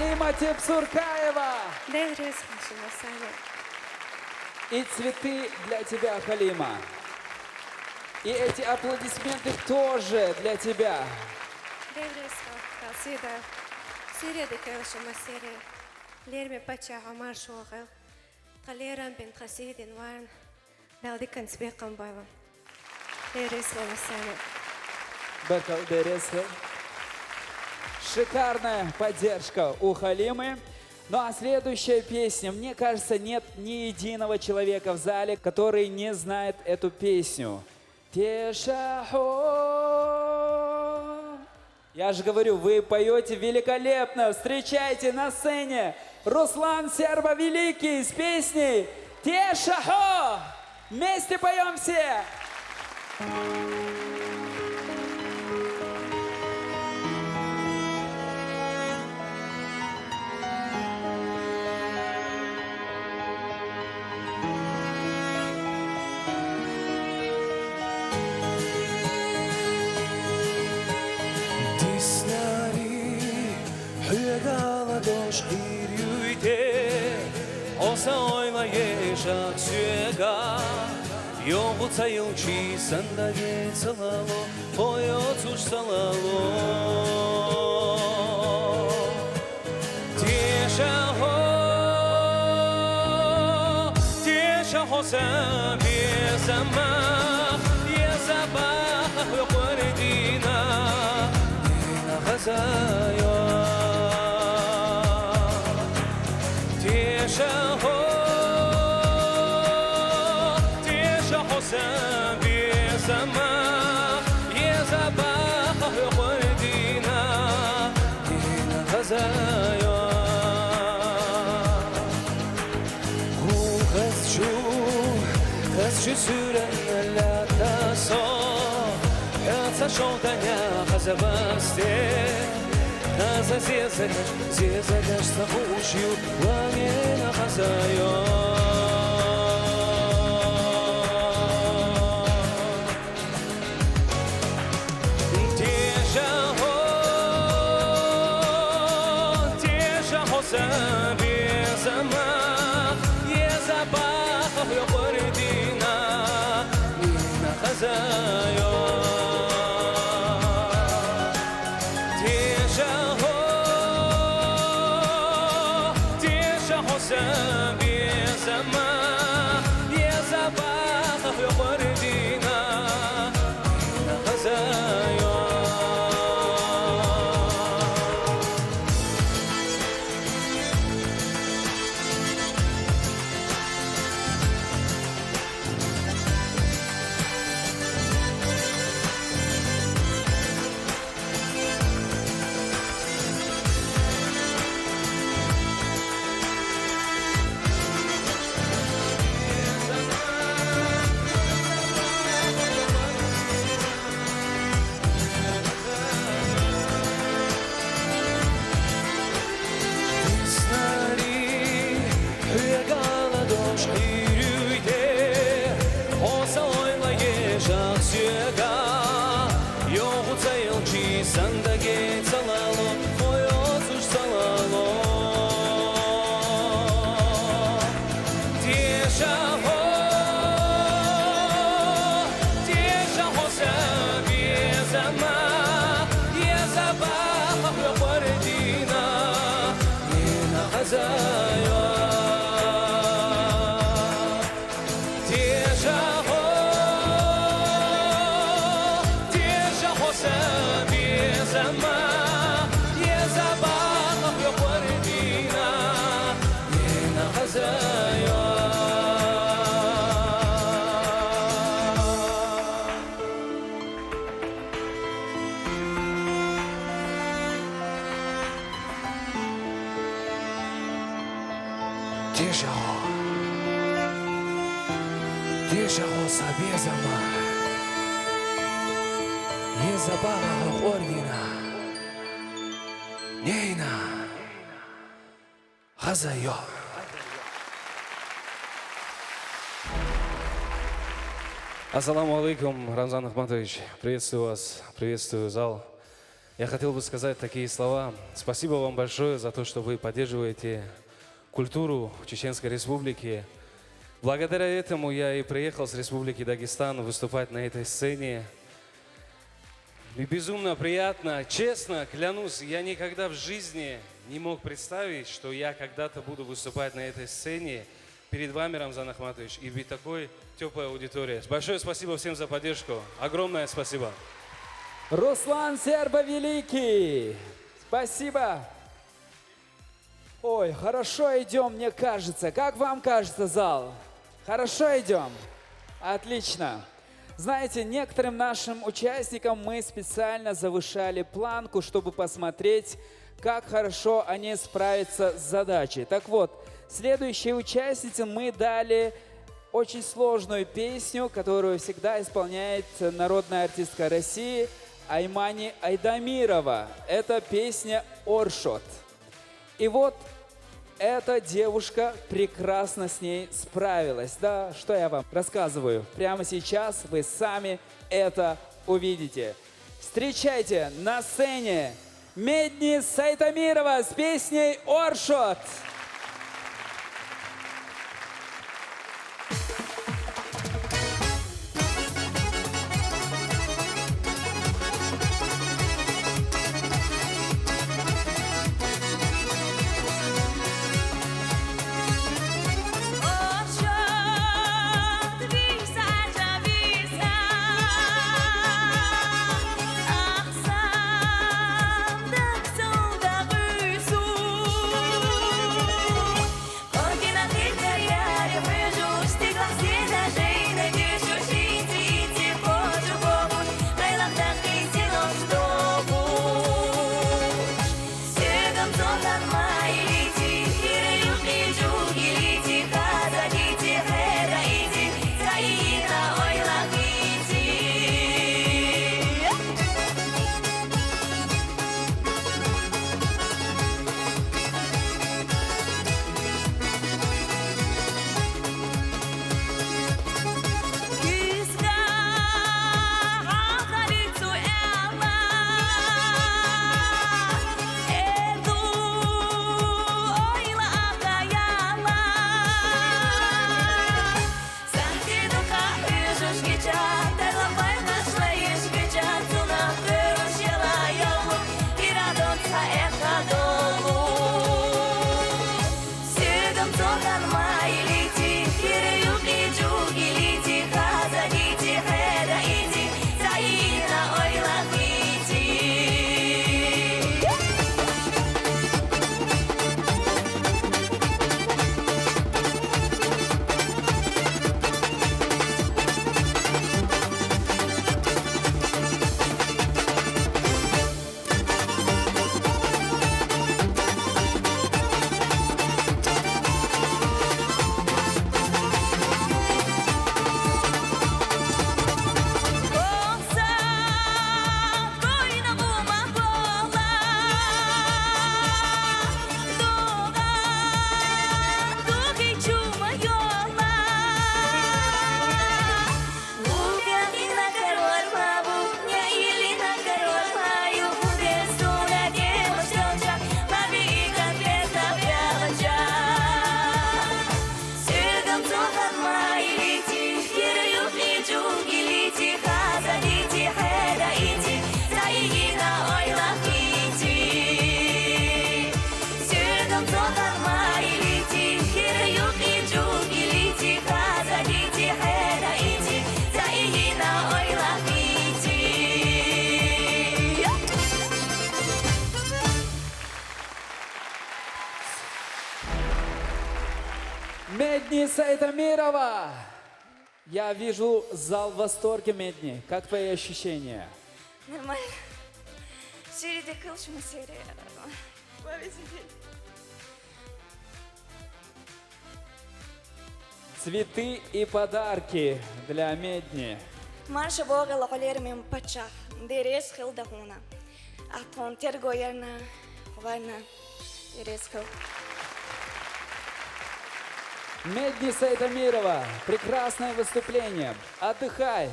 Халима Тепсуркаева. И цветы для тебя, Халима. И эти аплодисменты тоже для тебя. Шикарная поддержка у Халимы. Ну а следующая песня. Мне кажется, нет ни единого человека в зале, который не знает эту песню. Тешахо. Я же говорю, вы поете великолепно. Встречайте на сцене Руслан Сербо-Великий с песней Тешахо. Вместе поем все. Olsa oyla yaşak Сюга, йогуца илчи, сандаге целало, поёцуш салало. Теша хоса безама, езабах йокордина, дина хазайо. Теша хоса безама, езабах йокордина, дина хазайо. Хасчу сүрәнәлә тасо, Хәтса шоутаня хазабасте, Хаза зезадаш сахушью, Ламена хазайо. Теша хоса безама, езабах йокордина, нина хазайо. Теша хоса безама, езабах йокордина, нина хазайо. Sandaget salalo, moyotsush salalo. Teša hosa bezama, езабах йокордина, нина хазайо. Teša hosa безама, езабах йокордина, нина хазайо. Теша хоса безама, езабах йокордина, нина хазайо. Ассаламу алейкум, Рамзан Ахматович. Приветствую вас, приветствую зал. Я хотел бы сказать такие слова. Спасибо вам большое за то, что вы поддерживаете культуру в Чеченской Республике. Благодаря этому я и приехал с Республики Дагестан выступать на этой сцене. И безумно приятно, честно, клянусь, я никогда в жизни не мог представить, что я когда-то буду выступать на этой сцене перед вами, Рамзан Ахматович, и ведь такой теплой аудитории. Большое спасибо всем за поддержку. Огромное спасибо. Руслан Сербо-Великий. Спасибо. Ой, хорошо идем, мне кажется. Как вам кажется, зал? Хорошо идем? Отлично. Знаете, некоторым нашим участникам мы специально завышали планку, чтобы посмотреть, как хорошо они справятся с задачей. Так вот, следующей участнице мы дали очень сложную песню, которую всегда исполняет народная артистка России Аймани Айдамирова. Это песня «Оршот». И вот эта девушка прекрасно с ней справилась. Да, что я вам рассказываю? Прямо сейчас вы сами это увидите. Встречайте на сцене Медни Сайтамирова с песней «Оршот». Сайтамирова! Я вижу зал в восторге, Медни. Как твои ощущения? Нормально. Сюриде кылшыма серия. Цветы и подарки для Медни. Марша бога лохолермим пача. Дерес хилдахуна. Атон тергоерна. Вайна. Дерес хил. Медни Сайтамирова, прекрасное выступление. Отдыхай.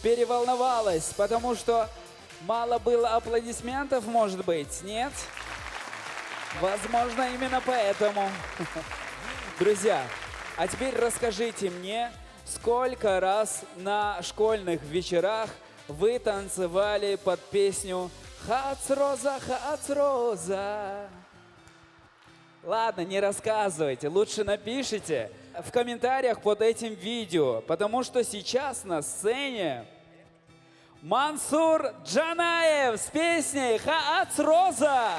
Переволновалась, потому что мало было аплодисментов, может быть, нет? Возможно, именно поэтому. Друзья, а теперь расскажите мне, сколько раз на школьных вечерах вы танцевали под песню «Хац-роза, хац-роза». Ладно, не рассказывайте, лучше напишите в комментариях под этим видео, потому что сейчас на сцене Мансур Джанаев с песней «Хаац-роза».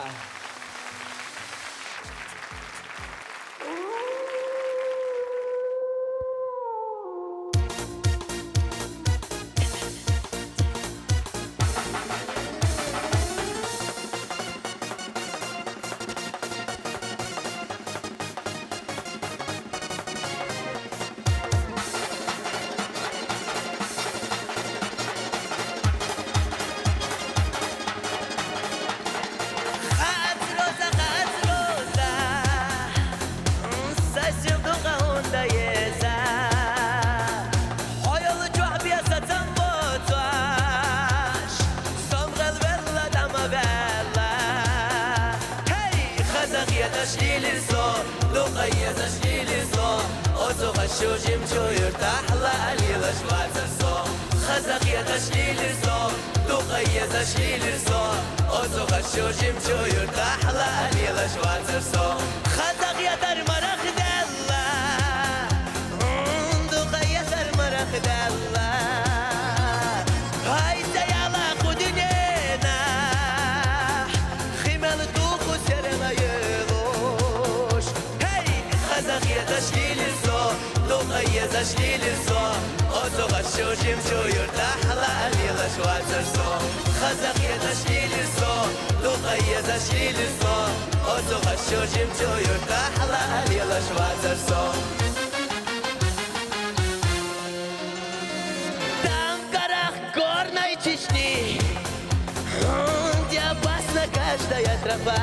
Каждая тропа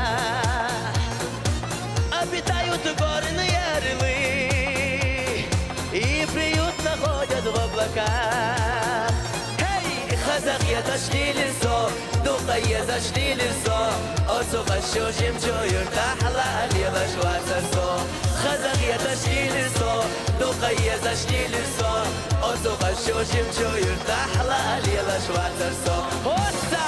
обитают горные орлы и приют находят в облаках. Эй, казахи отошли лицо, духае зашли лицо, отцу хочу жемчую, тахла алила швацарсо. Казахи отошли лицо, духае зашли лицо, отцу хочу жемчую, тахла алила швацарсо. Отца!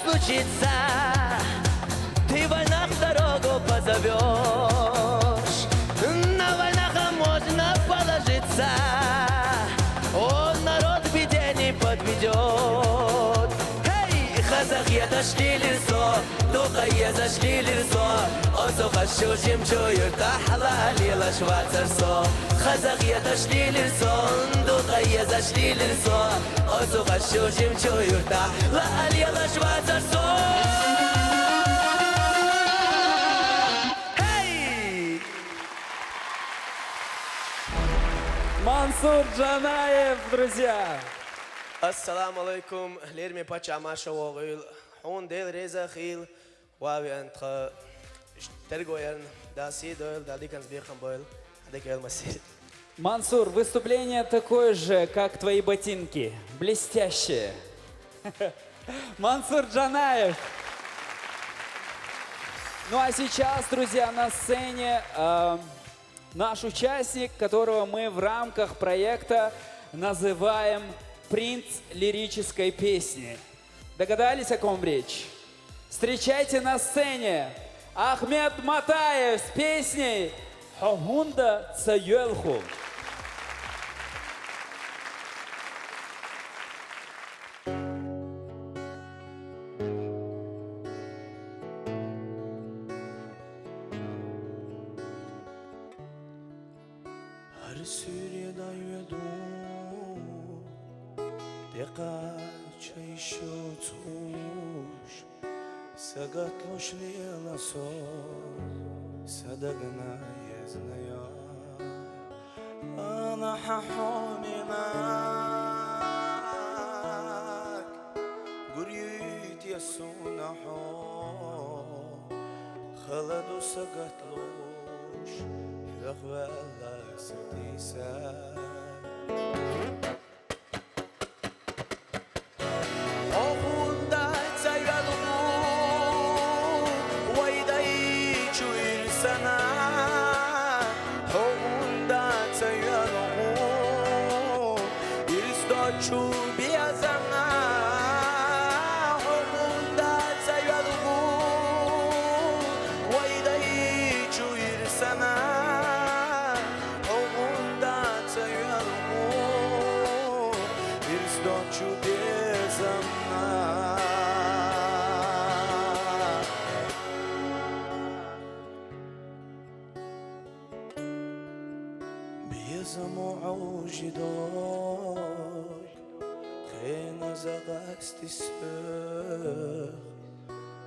Случится, ты в войнах дорогу позовешь, на войнах можно положиться, он народ в беде не подведет. Эй, казахи отошли лицо, духае зашли лицо, отцу хочу жемчую, тахла алила швацарсо. Казахи отошли лицо, духае зашли лицо, отцу хочу жемчую, тахла алила швацарсо. Мансур Джанаев, друзья! Ассаламу алейкум, лерми пача маша вогил, хун дел реза хил, вави антха тергоерн, да сидойл, да диканс бирхан бойл, адикел масир. Мансур, выступление такое же, как твои ботинки, блестящее. Мансур Джанаев. Ну а сейчас, друзья, на сцене наш участник, которого мы в рамках проекта называем «Принц лирической песни». Догадались, о ком речь? Встречайте на сцене Ахмед Матаев с песней «Хогунда Цаюэлху». سقطلوش ليلة صوت صدقنا يزنيا أنا ححومي معاك قريت يسونا حو خلدو سقطلوش لغوالا ستيسا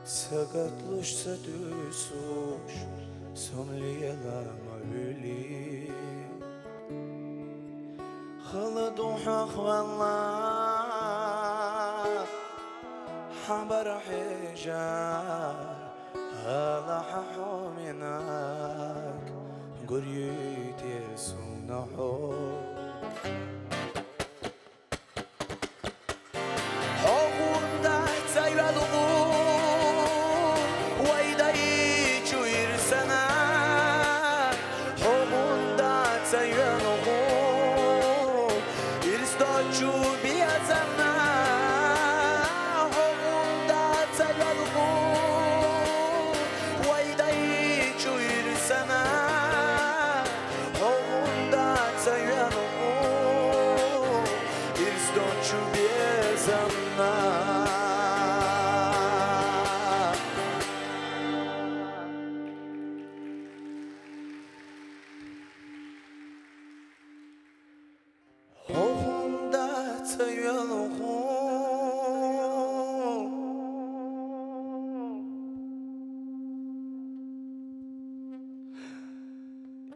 سقطلوش سدوسوش سملي لما ولي خلدو حق والله حبر حجار هلا ححو منك قريت يسونا حو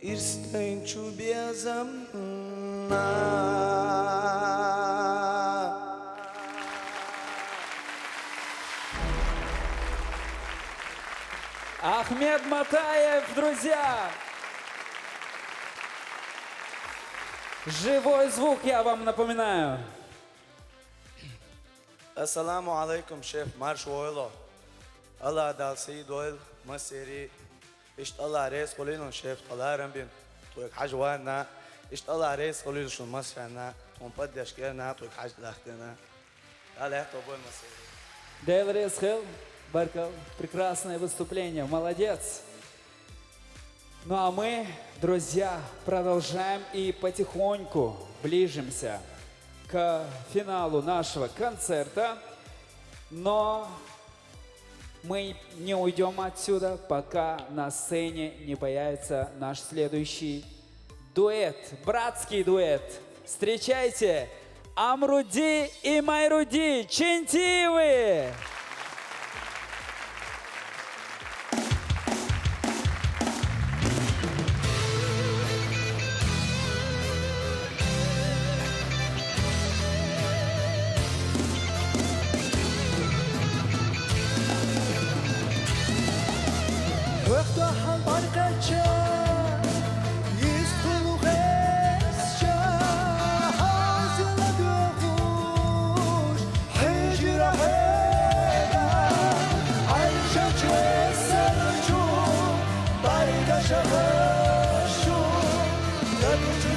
Irstęciu bezamna Ахмед Матаев, друзья! Живой звук, я вам напоминаю. Assalamu alaikum, Chef Marsh Oilo. Allah dal Sayyid Oil, Masiri. إشت الله عريس قولينو شيف الله رمبين تويك حجوانا إشت الله عريس قولينو شو مسحنا ونبدي أشكالنا تويك حج لختنا على هاتو بول مسيري Дейл Ресхел, Баркал, прекрасное выступление, молодец. Ну а мы, друзья, продолжаем и потихоньку ближимся к финалу нашего концерта, но мы не уйдем отсюда, пока на сцене не появится наш следующий дуэт, братский дуэт. Встречайте Амруди и Майруди Чинтиевы!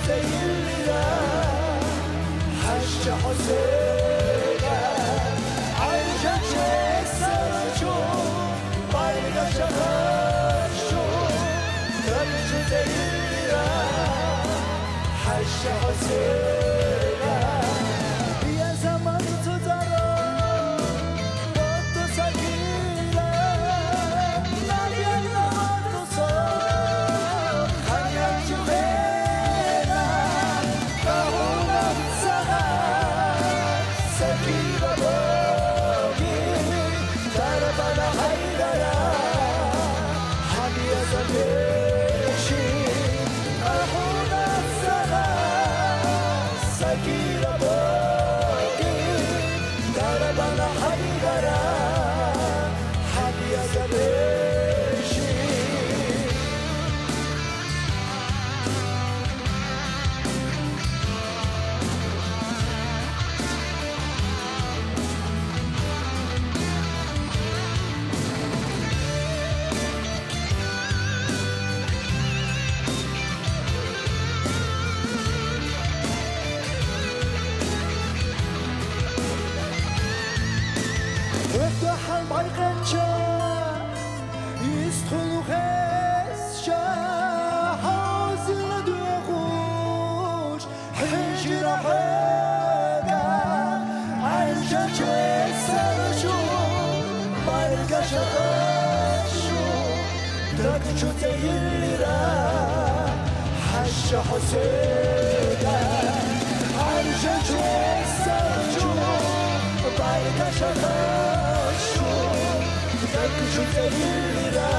زينا حش حسينا عرجة سرشو بايغة شغشو درج زينا حش حسينا يا زمان تزارو بطو سكينة لا بيغنا بطو خيال جبينا كهونا سغا سكينة بوغي دربنا هيدرا حبيا زميشي كهونا سغا سكينة بوغي دربنا هيدرا حبيا زميشي افتح البرقچه يستخلو خسشه حاصل دوخوش حجر حقا عرجة سرشو برقة شغشو درقشو تيلرا حش حسينا عرجة سرشو برقة شغشو درقشو تيلرا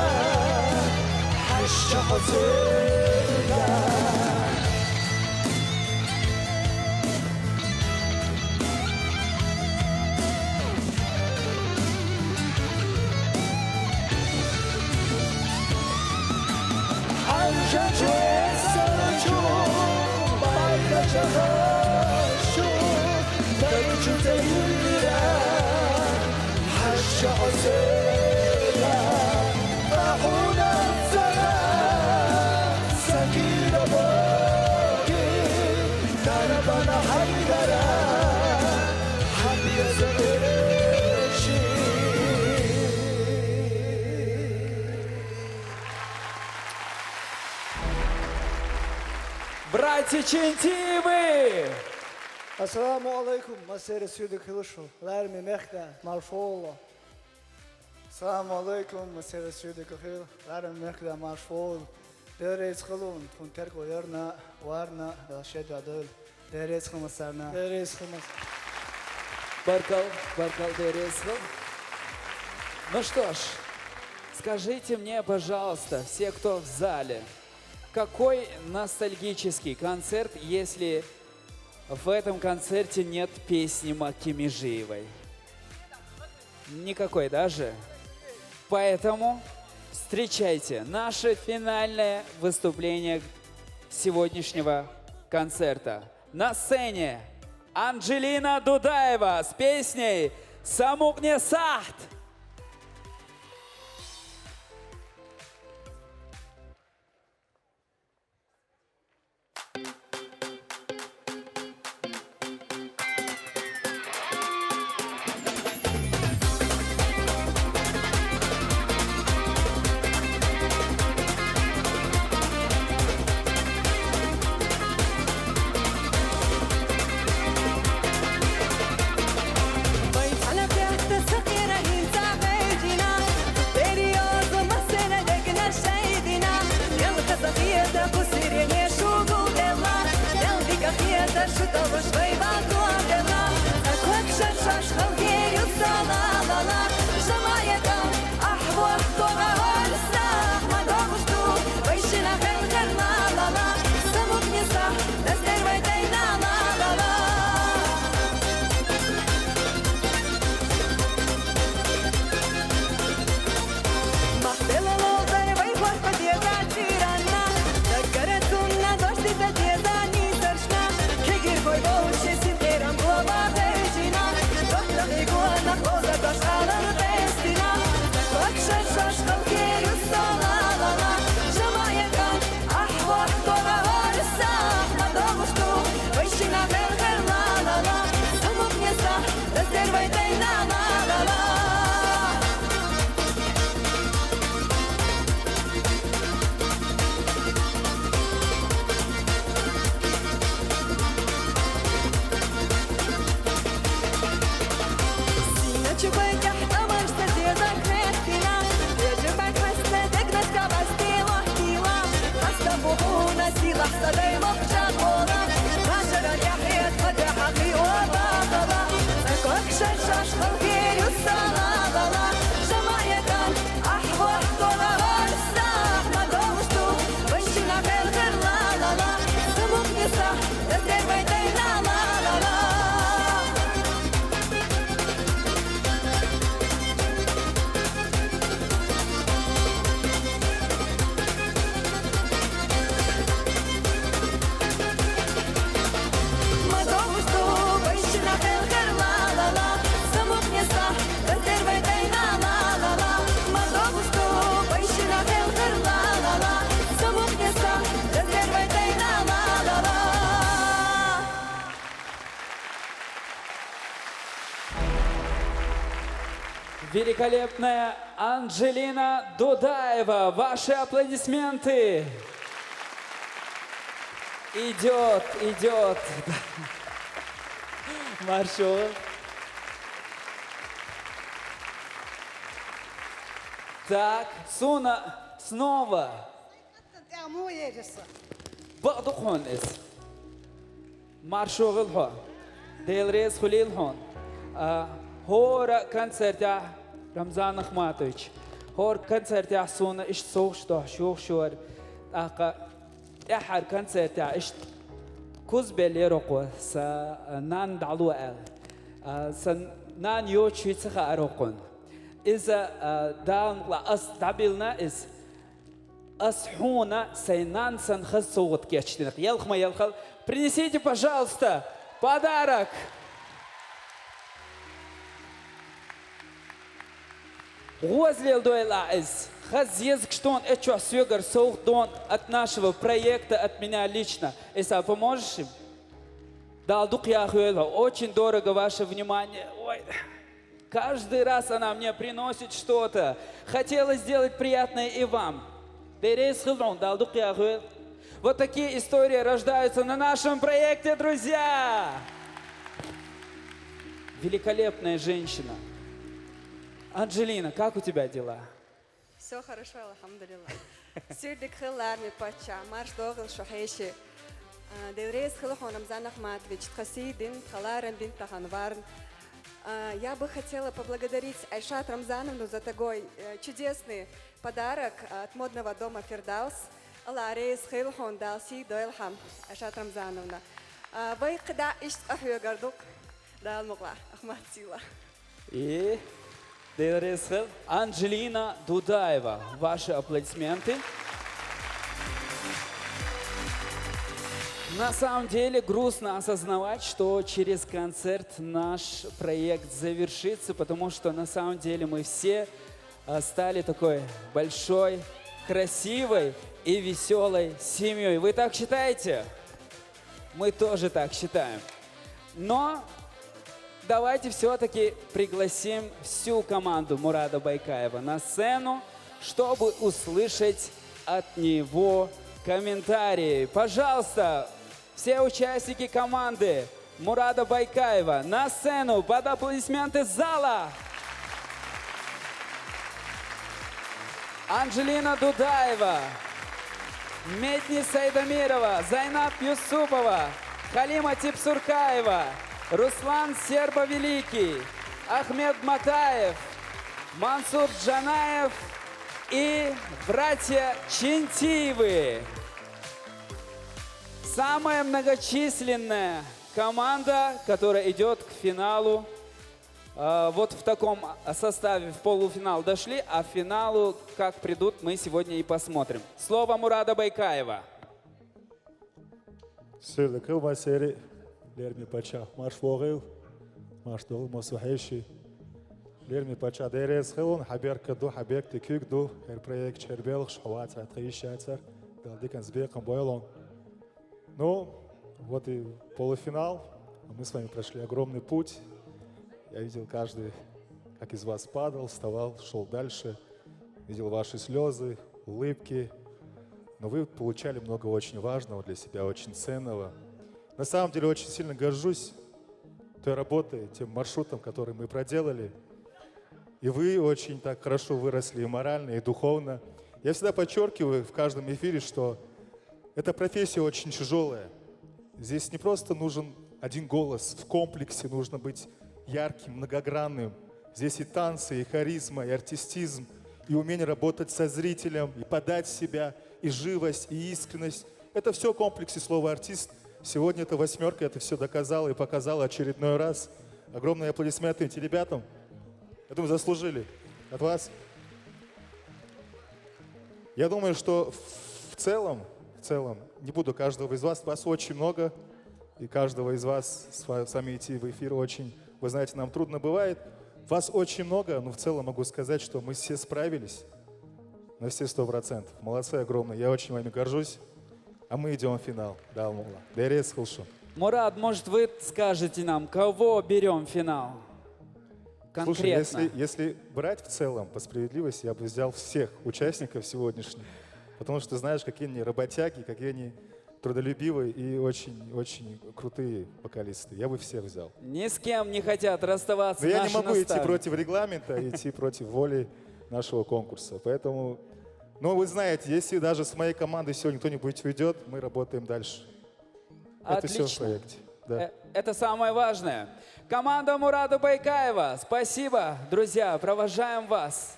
حش حسينا عرجة سرشو برقة شغشو درقشو تيلرا حش حسينا طاحونا سنة سكينة بوغي دربنا هيدرا حبيا زميشي Братья Чентиевы! Assalamu alaikum, masere südü kılışı, vermi mehde, marfoğlu. Assalamu alaikum, masere südü kılışı, vermi mehde, marfoğlu. Dereç kılın, tun terko yerna, varna, şedü adıl. Dereç kılmasarna. Dereç kılmas. Баркал Дересхл. Ну что ж, скажите мне, пожалуйста, все, кто в зале, какой ностальгический концерт, если в этом концерте нет песни Макки Межиевой? Никакой даже. Поэтому встречайте наше финальное выступление сегодняшнего концерта. На сцене Анджелина Дудаева с песней «Самукне Сахт». ذكرتنا داشتی تا دیزانی سرشنا که گیر بای باشه سیم великолепная Анджелина Дудаева. Ваши аплодисменты. Идет, идет. Маршал. Так, Суна снова. بعض إس مارشوغل هون ديلريز خليل هون هورا كونسرت رمضان أخماتويش هور كونسرت سونا إيش سوش ده شوخ شور أحر كونسرت إيش كوز بليروقو نان دعلو نان يوتش يتسخا أروقون إذا دان لا أس دبلنا إز Асхуна Сайнан Санхасоват Кечтинах. Елхма елхал. Принесите, пожалуйста, подарок. Возле дуэлаиз. Хазьезк, что он эчо сюгар соух дон от нашего проекта, от меня лично. Иса, поможешь им? Да, дух я хуэлва. Очень дорого ваше внимание. Ой. Каждый раз она мне приносит что-то. Хотела сделать приятное и вам. Вот такие истории рождаются на нашем проекте, друзья! Великолепная женщина. Анджелина, как у тебя дела? Все хорошо, алхамдулилла. Сюрдик хиларми пача, марш догл шохеши. Деврейс хилохон Рамзан Ахматович, тхасидин, тхаларен, бин таханварн. Я бы хотела поблагодарить Айшат Рамзановну за такой чудесный подарок от модного дома Фирдаус. Аларейс хилхон далси дойлхам Айшат Рамзановна. Вы когда ищете ахуягардук, дал могла Ахматсила. И Анджелина Дудаева. Ваши аплодисменты. На самом деле грустно осознавать, что через концерт наш проект завершится, потому что на самом деле мы все стали такой большой, красивой и веселой семьей. Вы так считаете? Мы тоже так считаем. Но давайте все-таки пригласим всю команду Мурада Байкаева на сцену, чтобы услышать от него комментарии. Пожалуйста, все участники команды Мурада Байкаева на сцену под аплодисменты зала. Анджелина Дудаева, Медни Сайдамирова, Зайнаб Юсупова, Халима Типсуркаева, Руслан Сербо-Великий, Ахмед Матаев, Мансур Джанаев и братья Чинтиевы. Самая многочисленная команда, которая идет к финалу. Вот в таком составе в полуфинал дошли, а в финалу, как придут, мы сегодня и посмотрим. Слово Мурада Байкаева. Сюрдекыл масери, лерми пача, марш вогыл, марш дол мосухеши. Лерми пача дерез хилон, хаберка ду, хаберка кюк ду, проект чербелх, шхват, атхаишацар, далдикан сбеком бойлон. Ну, вот и полуфинал. Мы с вами прошли огромный путь. Я видел каждый, как из вас падал, вставал, шел дальше. Видел ваши слезы, улыбки. Но вы получали много очень важного для себя, очень ценного. На самом деле очень сильно горжусь той работой, тем маршрутом, который мы проделали. И вы очень так хорошо выросли и морально, и духовно. Я всегда подчеркиваю в каждом эфире, что эта профессия очень тяжелая. Здесь не просто нужен один голос, в комплексе нужно быть ярким, многогранным. Здесь и танцы, и харизма, и артистизм, и умение работать со зрителем, и подать себя, и живость, и искренность. Это все в комплексе слова «артист». Сегодня эта восьмерка это все доказала и показала очередной раз. Огромные аплодисменты этим ребятам. Я думаю, заслужили от вас. Я думаю, что в целом, не буду каждого из вас очень много, и каждого из вас с вами идти в эфир очень, вы знаете, нам трудно бывает. Вас очень много, но в целом могу сказать, что мы все справились на все 100%. Молодцы огромные, я очень вами горжусь. А мы идем в финал. Да, Алмула. Дерез Хулшу. Мурад, может, вы скажете нам, кого берем в финал? Слушай, конкретно. если брать в целом по справедливости, я бы взял всех участников сегодняшних, потому что ты знаешь, какие они работяги, какие они трудолюбивые и очень-очень крутые вокалисты. Я бы всех взял. Ни с кем не хотят расставаться Но я не наши могу идти наставники. против регламента, идти против воли нашего конкурса. Поэтому, ну вы знаете, если даже с моей командой сегодня кто-нибудь уйдет, мы работаем дальше. Это все в Отлично. проекте. Да. Это самое важное. Команда Мурада Байкаева, спасибо, друзья, провожаем вас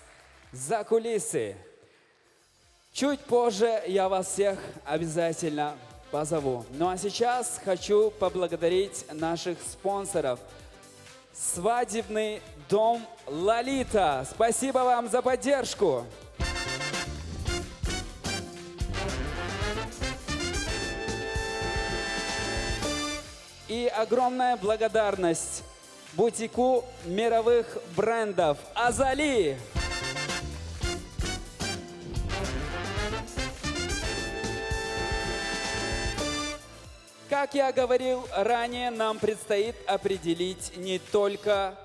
за кулисы. Чуть позже я вас всех обязательно позову. Ну а сейчас хочу поблагодарить наших спонсоров. Свадебный дом Лолита. Спасибо вам за поддержку. И огромная благодарность бутику мировых брендов «Азали». Как я говорил ранее, нам предстоит определить не только,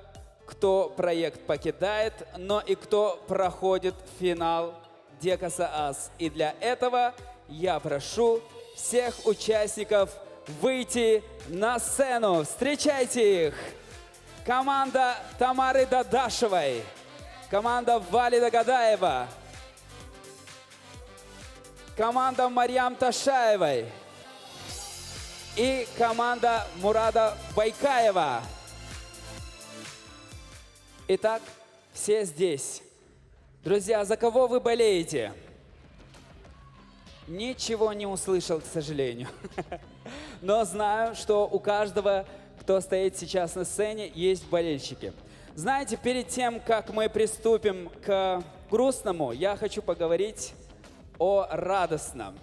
кто проект покидает, но и кто проходит финал Декаса Ас. И для этого я прошу всех участников выйти на сцену. Встречайте их! Команда Тамары Дадашевой, команда Вали Дагадаева, команда Марьям Ташаевой и команда Мурада Байкаева. Итак, все здесь. Друзья, за кого вы болеете? Ничего не услышал, к сожалению. Но знаю, что у каждого, кто стоит сейчас на сцене, есть болельщики. Знаете, перед тем, как мы приступим к грустному, я хочу поговорить о радостном.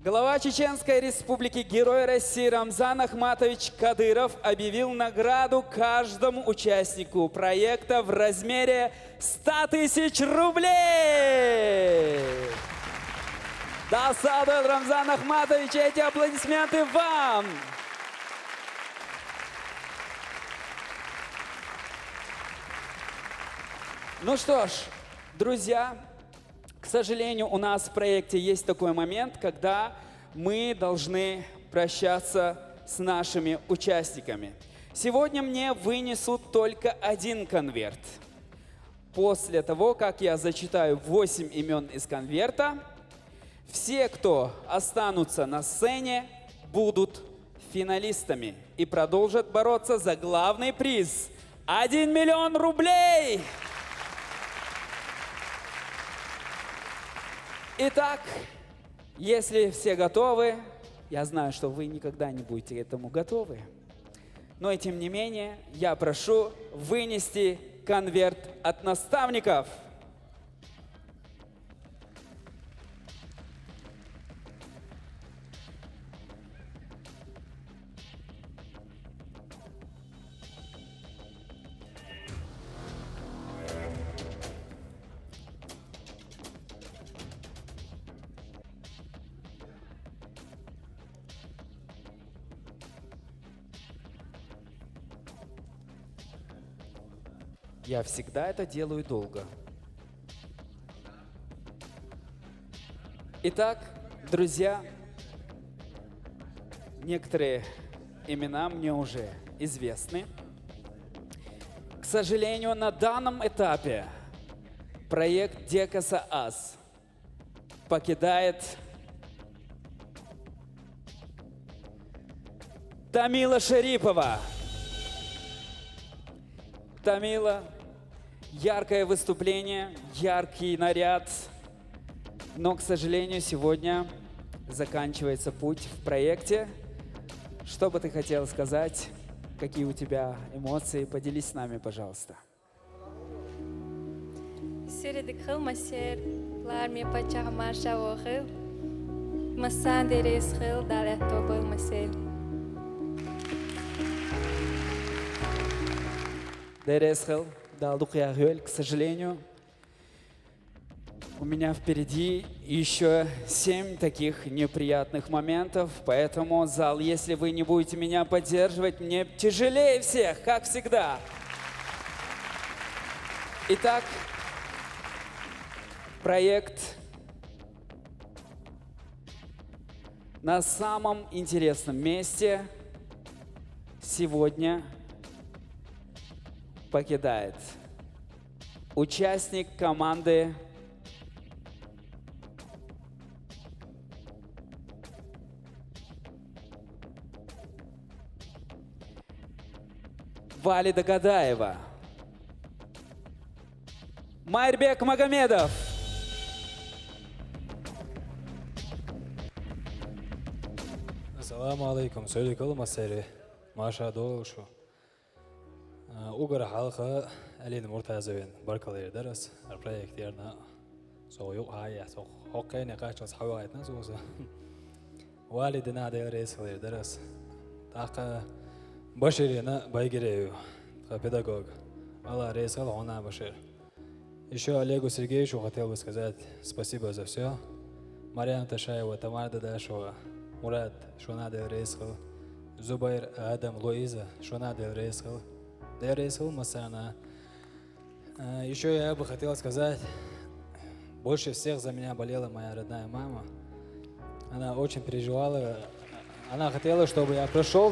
Глава Чеченской Республики, Герой России Рамзан Ахматович Кадыров объявил награду каждому участнику проекта в размере 100 000 рублей! Да, Садуэл Рамзан Ахматович, эти аплодисменты вам! Ну что ж, друзья, к сожалению, у нас в проекте есть такой момент, когда мы должны прощаться с нашими участниками. Сегодня мне вынесут только один конверт. После того, как я зачитаю 8 имен из конверта, все, кто останутся на сцене, будут финалистами и продолжат бороться за главный приз – 1 миллион рублей! Итак, если все готовы, я знаю, что вы никогда не будете к этому готовы, но и тем не менее я прошу вынести конверт от наставников. Я всегда это делаю долго. Итак, друзья, некоторые имена мне уже известны. К сожалению, на данном этапе проект Декаса Ас покидает Тамила Шарипова. Тамила, яркое выступление, яркий наряд, но, к сожалению, сегодня заканчивается путь в проекте. Что бы ты хотела сказать? Какие у тебя эмоции? Поделись с нами, пожалуйста. Сиредик хыл масер, ларми пачах марша вохыл, масан дерес хыл далят тобыл масер. Дересхел, Далдук Ягюэль, к сожалению, у меня впереди еще 7 таких неприятных моментов, поэтому, зал, если вы не будете меня поддерживать, мне тяжелее всех, как всегда. Итак, проект на самом интересном месте сегодня покидает участник команды Валида Гадаева. Майрбек Магомедов. Ассаламу алейкум. Сөйлейкілі мәселе. Маша доғылшы. Угар халқы Алина Муртазовен баркалары дәріс. Проекттеріне соғыйық ая. Хоққайны қашқыз хауағайтын соғысы. Валидина дәл рейсілері дәріс. Тақы Баширина Байгирею. Педагог. Алла рейсіл ғона Башир. Еще Олегу Сергеевичу хотел бы сказать спасибо за все. Марьям Ташаева, Тамара Дадашева, Мурат Шуна Дель Рейсхил, Зубайр Адам Луиза Шуна Дель Рейсхил, Дель Рейсхил Масана. Еще я бы хотел сказать, больше всех за меня болела моя родная мама. Она очень переживала. Она хотела, чтобы я прошел.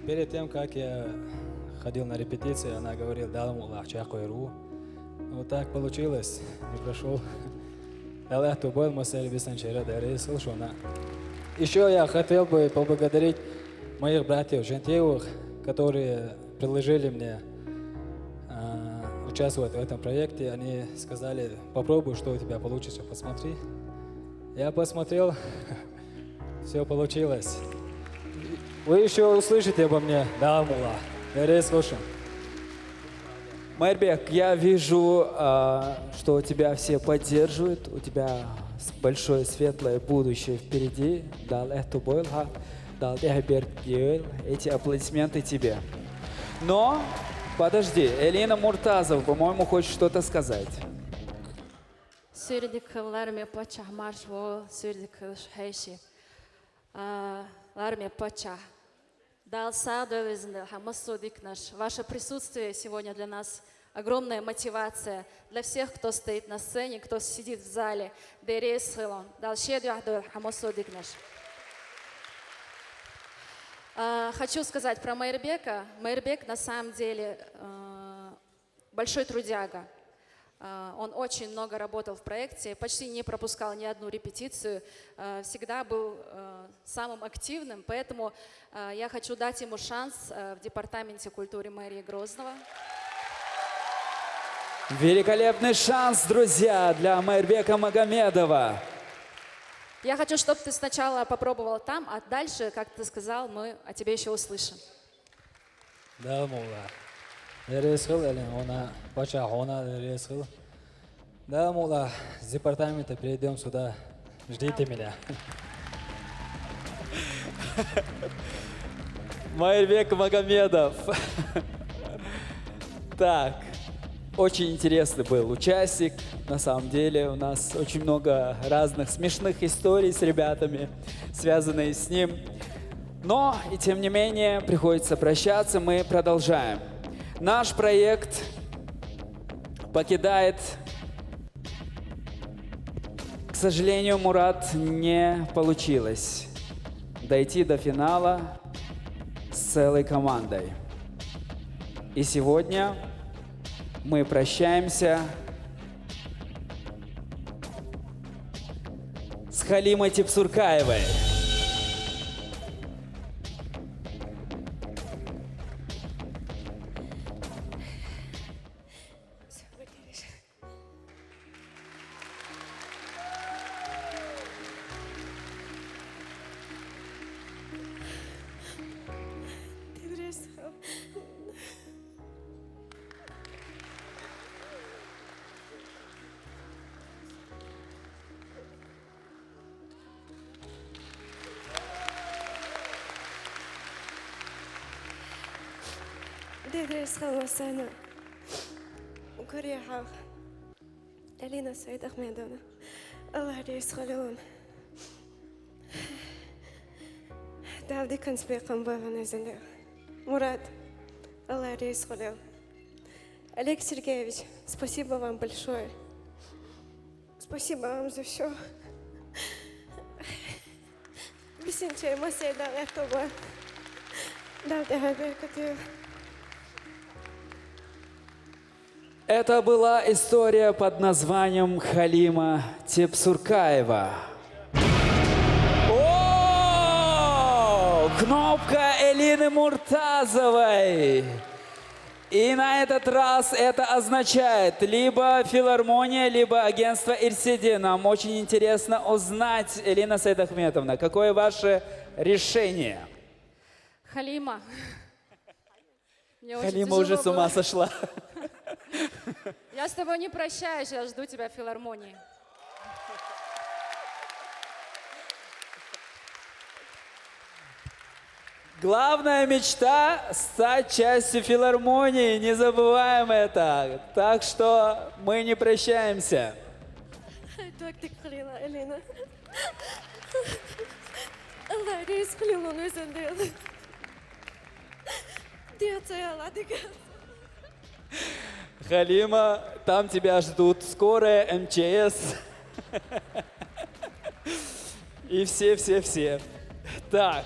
Перед тем, как я ходил на репетиции, она говорила, дал ему лахчахуиру. Вот так получилось, не прошел. Еще я хотел бы поблагодарить моих братьев Жентьевых, которые предложили мне участвовать в этом проекте. Они сказали, попробуй, что у тебя получится, посмотри. Я посмотрел, все получилось. Вы еще услышите обо мне, да, мула. Я слушаю. Майрбек, я вижу, что у тебя все поддерживают, у тебя большое светлое будущее впереди. Эти аплодисменты тебе. Но, подожди, Элина Муртазова, по-моему, хочет что-то сказать. Сүрдік ларме пача маршво, сүрдік шхейши. Ларме пача. Ваше присутствие сегодня для нас огромная мотивация для всех, кто стоит на сцене, кто сидит в зале. Хочу сказать про Майрбека. Майрбек на самом деле большой трудяга. Он очень много работал в проекте, почти не пропускал ни одну репетицию, всегда был самым активным, поэтому я хочу дать ему шанс в Департаменте культуры мэрии Грозного. Великолепный шанс, друзья, для Майрбека Магомедова. Я хочу, чтобы ты сначала попробовал там, а дальше, как ты сказал, мы о тебе еще услышим. Да, мула. Она почахона резал. Да, мула, с департамента перейдем сюда. Ждите меня. Майрбек Магомедов. Так, очень интересный был участник. На самом деле у нас очень много разных смешных историй с ребятами, связанные с ним. Но, и тем не менее, приходится прощаться. Мы продолжаем. Наш проект покидает. К сожалению, Мурат, не получилось дойти до финала с целой командой. И сегодня мы прощаемся с Халимой Типсуркаевой. درس خلصنا وكوريا حاغ ألينا سعيد أحمدنا الله ريس خلون داودي كان سبيقا بابا نزل مراد Аллах Рейсхалил. Олег Сергеевич, спасибо вам большое. Спасибо вам за все. Бисинчай масайда этого. Да, Это была история под названием Халима Тепсуркаева. О, кнопка Элины Муртазовой. И на этот раз это означает либо филармония, либо агентство Ирсиди. Нам очень интересно узнать, Элина Сайдахметовна, какое ваше решение? Халима. Мне очень Халима тяжело уже с ума было. сошла. Я с тобой не прощаюсь, я жду тебя в филармонии. Главная мечта — стать частью филармонии. Не забываем это. Так что мы не прощаемся. Так ты Халила, Элина. Аллах Рейсхалил, он өзен. Халима, там тебя ждут скорая, МЧС. И все. Так.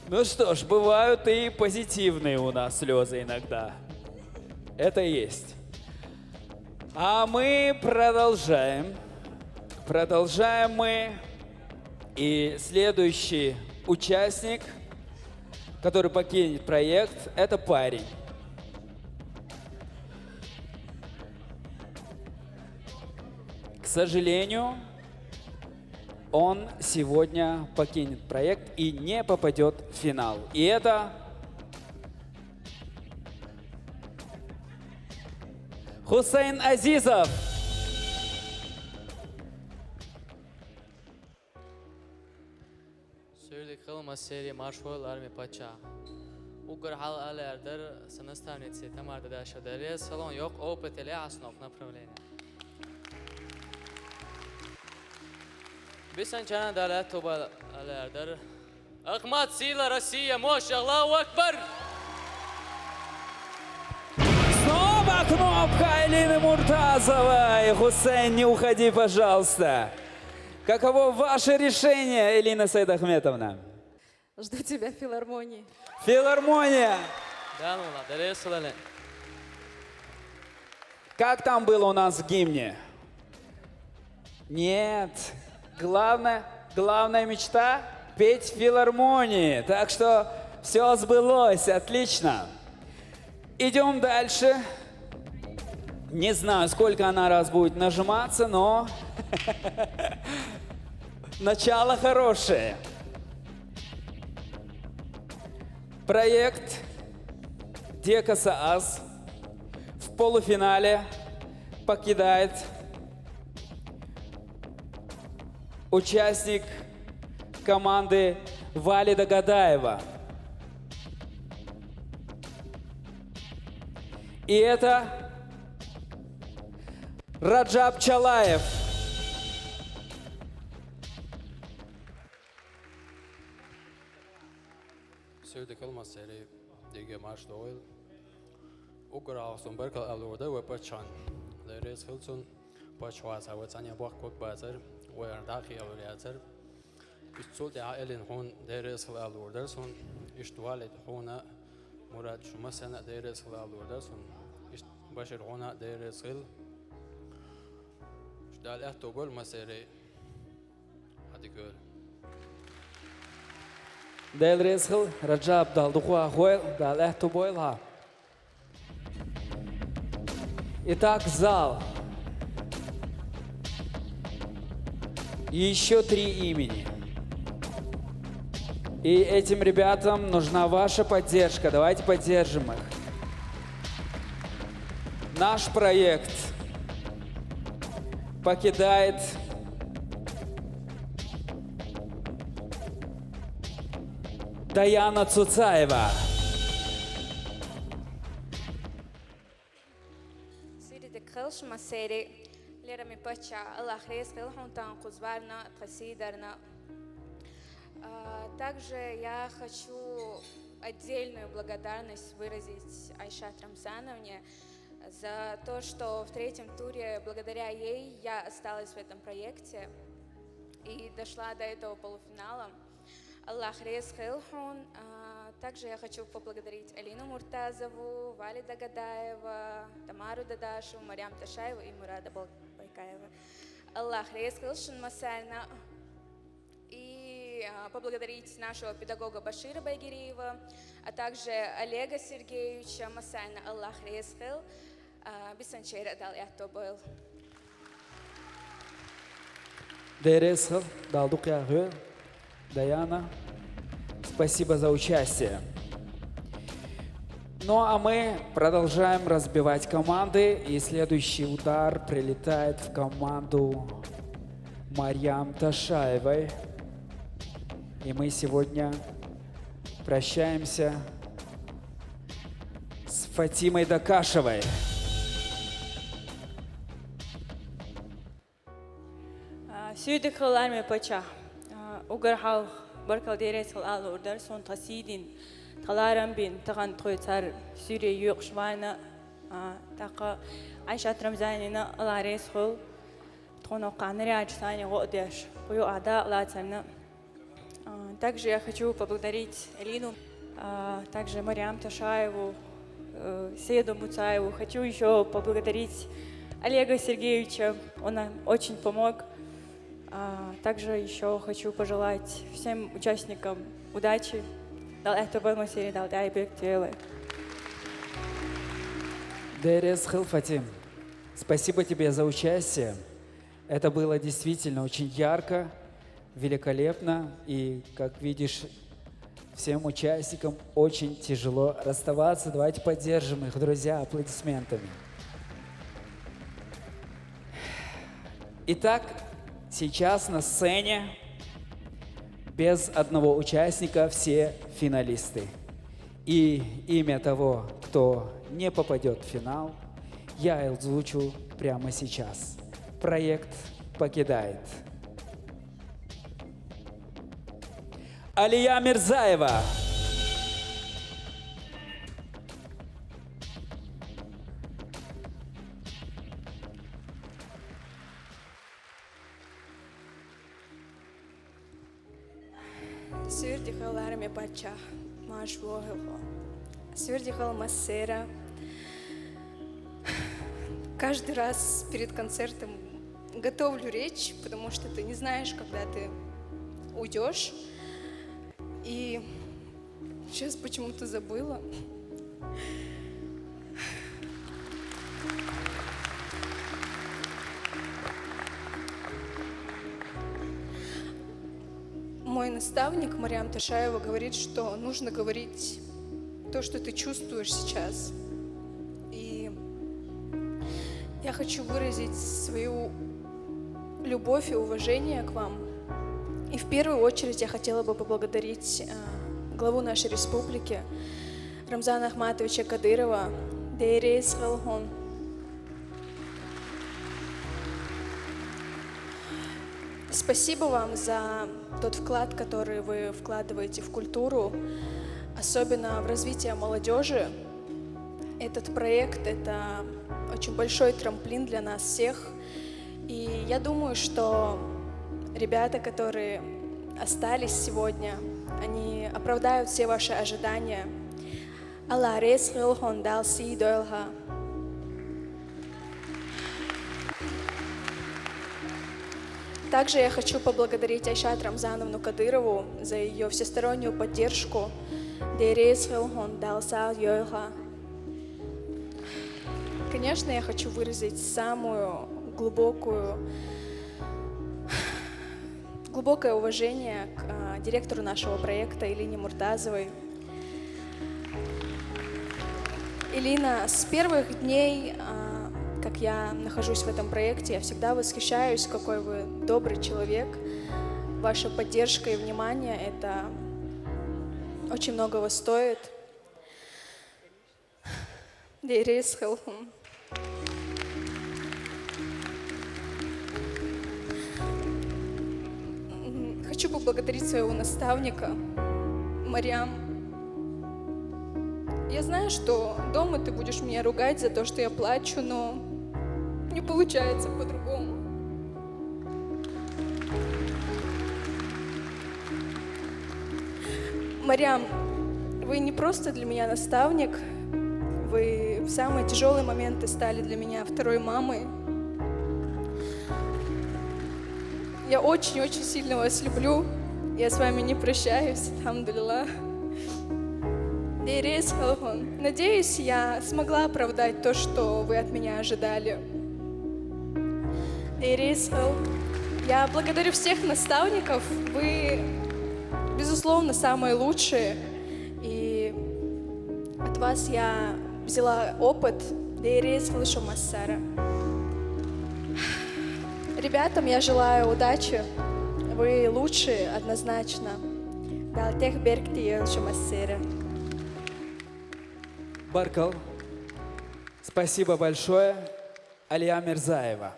Ну что ж, бывают и позитивные у нас слезы иногда. Это есть. А мы продолжаем. Продолжаем мы. И следующий участник, который покинет проект, это парень. К сожалению, он сегодня покинет проект и не попадет в финал. И это Хусейн Азизов. Sürdük kılma seri marşol armi paça. Ugur hal alerder sanastavnici tamarda daşa deriz. Salon yok, opeteli asnok направление. Бисанчана далят тоба алердер. Ахмат сила Россия, мощь, Аллаху Акбар! Снова кнопка Элины Муртазовой. Хусейн, не уходи, пожалуйста. Каково ваше решение, Элина Сайдахметовна? Жду тебя в филармонии. Филармония. Да, ну ладно, дерез салален. Как там было у нас в гимне? Нет. Главная мечта — петь в филармонии. Так что все сбылось, отлично. Идем дальше. Не знаю, сколько она раз будет нажиматься, но начало хорошее. Проект Дека Саас в полуфинале покидает участник команды Валида Гадаева. И это Раджаб Чалаев. Sürdük kılma seri dige marş doğul. Ugur ağuston berkal alurda ve paçan. Deriz hılsun paçvaz hava tanya bak kok bazar ve ardaki aluriyazar. İştul ya elin hon deriz hıl alurda son iştuvalet hona Murad şuma sene deriz hıl alurda son başır hona deriz hıl. Şdal ehto bol maseri. Hadi gör. Дейл Резхл, Раджаб дал духуа хойл, дал эхту бойлха. Итак, зал. Еще 3 имени. И этим ребятам нужна ваша поддержка. Давайте поддержим их. Наш проект покидает Даяна Цуцаева. سيرة كلش مسيري لرمي بتشا الله خير خلهم تنقذ تخسيدرنا. Также я хочу отдельную благодарность выразить Айшат Рамзановне за то, что в третьем туре благодаря ей я осталась в этом проекте и дошла до этого полуфинала. Аллах рез хилхун. Также я хочу поблагодарить Алину Муртазову, Вали Дагадаева, Тамару Дадашу, Марьям Ташаеву и Мурада Байкаева. Аллах рез хилшин масально. И поблагодарить нашего педагога Башира Байгириева, а также Олега Сергеевича масально. Аллах рез хил. Бисанчейра дал я то был. Дересхл, Далдук Ягы, Даяна, спасибо за участие. Ну а мы продолжаем разбивать команды, и следующий удар прилетает в команду Марьям Ташаевой. И мы сегодня прощаемся с Фатимой Дакашевой. سيدك الأرمي بتشا وقرحاو بركة ديريس الأل وردر سون تصيدين تلارم بين تغن تغير سوريا يوق شوانا تاقا عايشة رمزانينا الله ريس خل تغنو قانري عجساني غوديش ويو أعداء лацарна. Также я хочу поблагодарить Элину, также Марьям Ташаеву, Сейду Муцаеву. Хочу еще поблагодарить Олега Сергеевича, он нам очень помог. Также еще хочу пожелать всем участникам удачи. Дерес Хилфатим, спасибо тебе за участие. Это было действительно очень ярко, великолепно. И, как видишь, всем участникам очень тяжело расставаться. Давайте поддержим их, друзья, аплодисментами. Итак, сейчас на сцене без одного участника все финалисты. И имя того, кто не попадет в финал, я озвучу прямо сейчас. Проект покидает Алия Мирзаева. Свердихал армия пача, маш вогело. Свердихал массера. Каждый раз перед концертом готовлю речь, потому что ты не знаешь, когда ты уйдешь. И сейчас почему-то забыла. Мой наставник Марьям Ташаева говорит, что нужно говорить то, что ты чувствуешь сейчас. И я хочу выразить свою любовь и уважение к вам. И в первую очередь я хотела бы поблагодарить главу нашей республики Рамзана Ахматовича Кадырова. Дейрейс Халхон. Спасибо вам за тот вклад, который вы вкладываете в культуру, особенно в развитие молодежи. Этот проект — это очень большой трамплин для нас всех. И я думаю, что ребята, которые остались сегодня, они оправдают все ваши ожидания. Аллах рез хилхон дал си дойлха. Также я хочу поблагодарить Айшат Рамзановну Кадырову за ее всестороннюю поддержку. Конечно, я хочу выразить самую глубокое уважение к директору нашего проекта Элине Муртазовой. Элина, с первых дней, как я нахожусь в этом проекте, я всегда восхищаюсь, какой вы добрый человек. Ваша поддержка и внимание — это очень многого стоит. Хочу поблагодарить своего наставника Марьям Я знаю, что дома ты будешь меня ругать за то, что я плачу, но не получается по-другому. Марьям, вы не просто для меня наставник, вы в самые тяжелые моменты стали для меня второй мамой. Я очень-очень сильно вас люблю. Я с вами не прощаюсь, алхамдулилlah. Надеюсь, я смогла оправдать то, что вы от меня ожидали. Я благодарю всех наставников. Вы, безусловно, самые лучшие. И от вас я взяла опыт. Ребятам я желаю удачи. Вы лучшие, однозначно. Баркал, спасибо большое, Алия Мирзаева.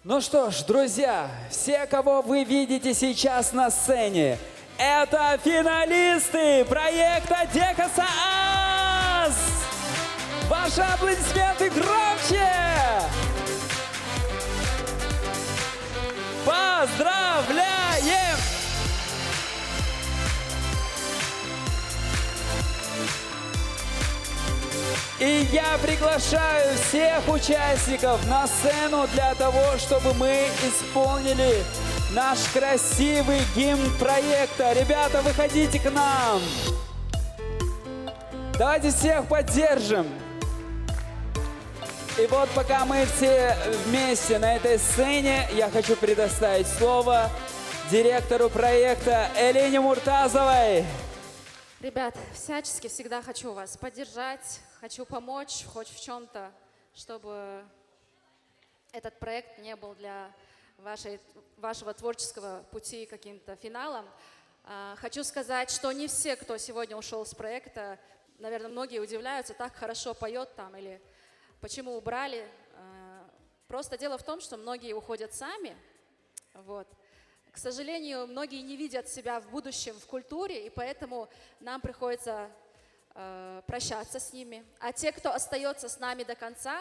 Ну что ж, друзья, все, кого вы видите сейчас на сцене, это финалисты проекта Дека Саас! Ваши аплодисменты громче! Поздравляем! И я приглашаю всех участников на сцену для того, чтобы мы исполнили наш красивый гимн проекта. Ребята, выходите к нам. Давайте всех поддержим. И вот пока мы все вместе на этой сцене, я хочу предоставить слово директору проекта Элине Муртазовой. Ребят, всячески всегда хочу вас поддержать, хочу помочь хоть в чем-то, чтобы этот проект не был для вашего творческого пути каким-то финалом. Хочу сказать, что не все, кто сегодня ушел с проекта, наверное, многие удивляются, так хорошо поет там или почему убрали. Просто дело в том, что многие уходят сами. Вот. К сожалению, многие не видят себя в будущем в культуре, и поэтому нам приходится прощаться с ними. А те, кто остается с нами до конца,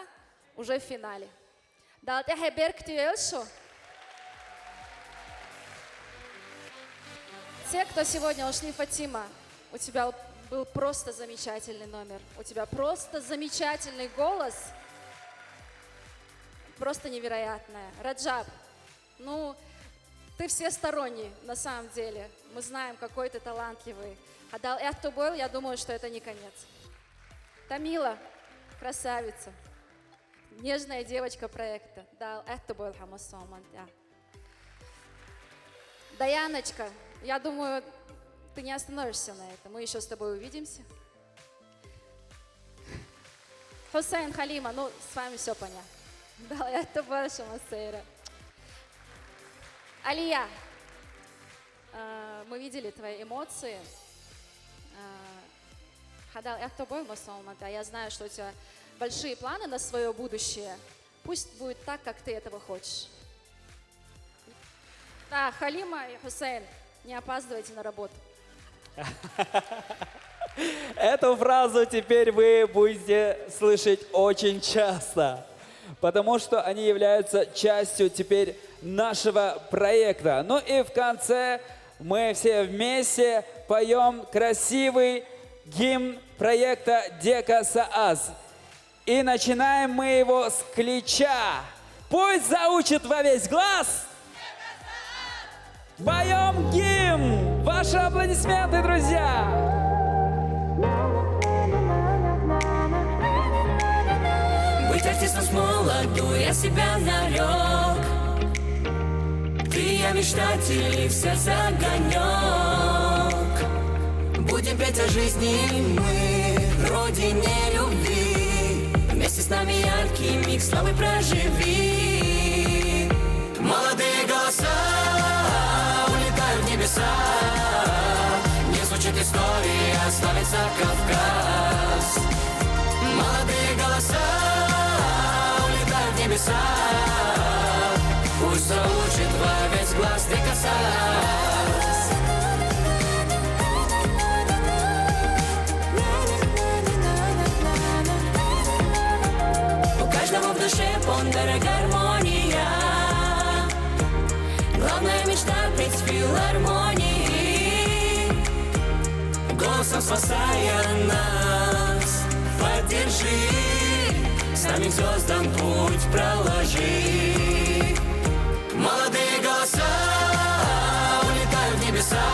уже в финале. Те, кто сегодня ушли, Фатима, у тебя был просто замечательный номер. У тебя просто замечательный голос. Просто невероятное. Раджаб, ну, ты всесторонний на самом деле. Мы знаем, какой ты талантливый. Адал Эхтубойл, я думаю, что это не конец. Тамила, красавица. Нежная девочка проекта. Дал Эхтубойл хамасоман. Даяночка, я думаю, ты не остановишься на этом. Мы еще с тобой увидимся. Хусейн, Халима, ну, с вами все понятно. Да, это больше Масейра. Алия, мы видели твои эмоции. Хадал, я знаю, что у тебя большие планы на свое будущее. Пусть будет так, как ты этого хочешь. Да, Халима и Хусейн, не опаздывайте на работу. Эту фразу теперь вы будете слышать очень часто, потому что они являются частью теперь нашего проекта. Ну и в конце мы все вместе поем красивый гимн проекта Дека Саас. И начинаем мы его с клича. Пусть заучит во весь глаз. Поем гимн. Ваши аплодисменты, друзья. Быть артистом с молоду я себя нарек. Ты я мечтатель и в сердце огонек. Будем петь о жизни мы, родине любви. Вместе с нами яркий миг славы проживи. Молодые голоса улетают в небеса. Не звучит история, славится Кавказ. Молодые голоса улетают в небеса. Пусть заучит во весь глаз Дека Саас. мира гармония. Главная мечта петь в филармонии. Голосом спасая нас, поддержи, с нами к звездам путь проложи. Молодые голоса улетают в небеса,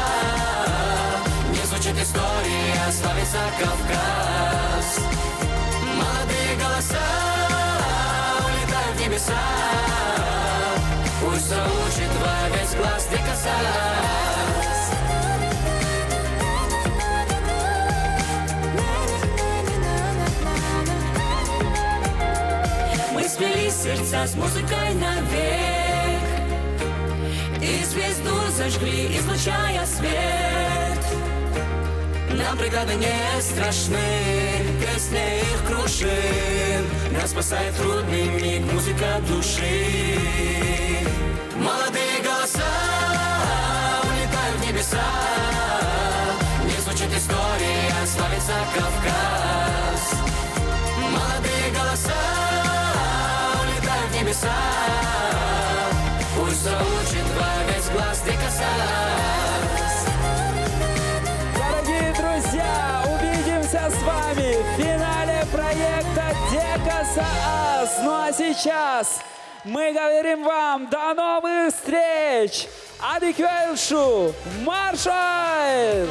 не звучит история, славится Кавказ. Молодые голоса улетают в небеса, пусть заучит во весь глаз ты касаясь. Мы сплели сердца с музыкой навек, и звезду зажгли, излучая свет. Нам преграды не страшны, песня их крушит, нас спасает трудный миг музыка души. Молодые голоса улетают в небеса, не звучит история, славится Кавказ. Молодые голоса улетают в небеса, пусть заучит во весь глаз ты касаясь. Дорогие друзья, увидимся с вами в финале проекта Декаса Ас. Ну а сейчас мы говорим вам до новых встреч! Адиквелшу Маршал!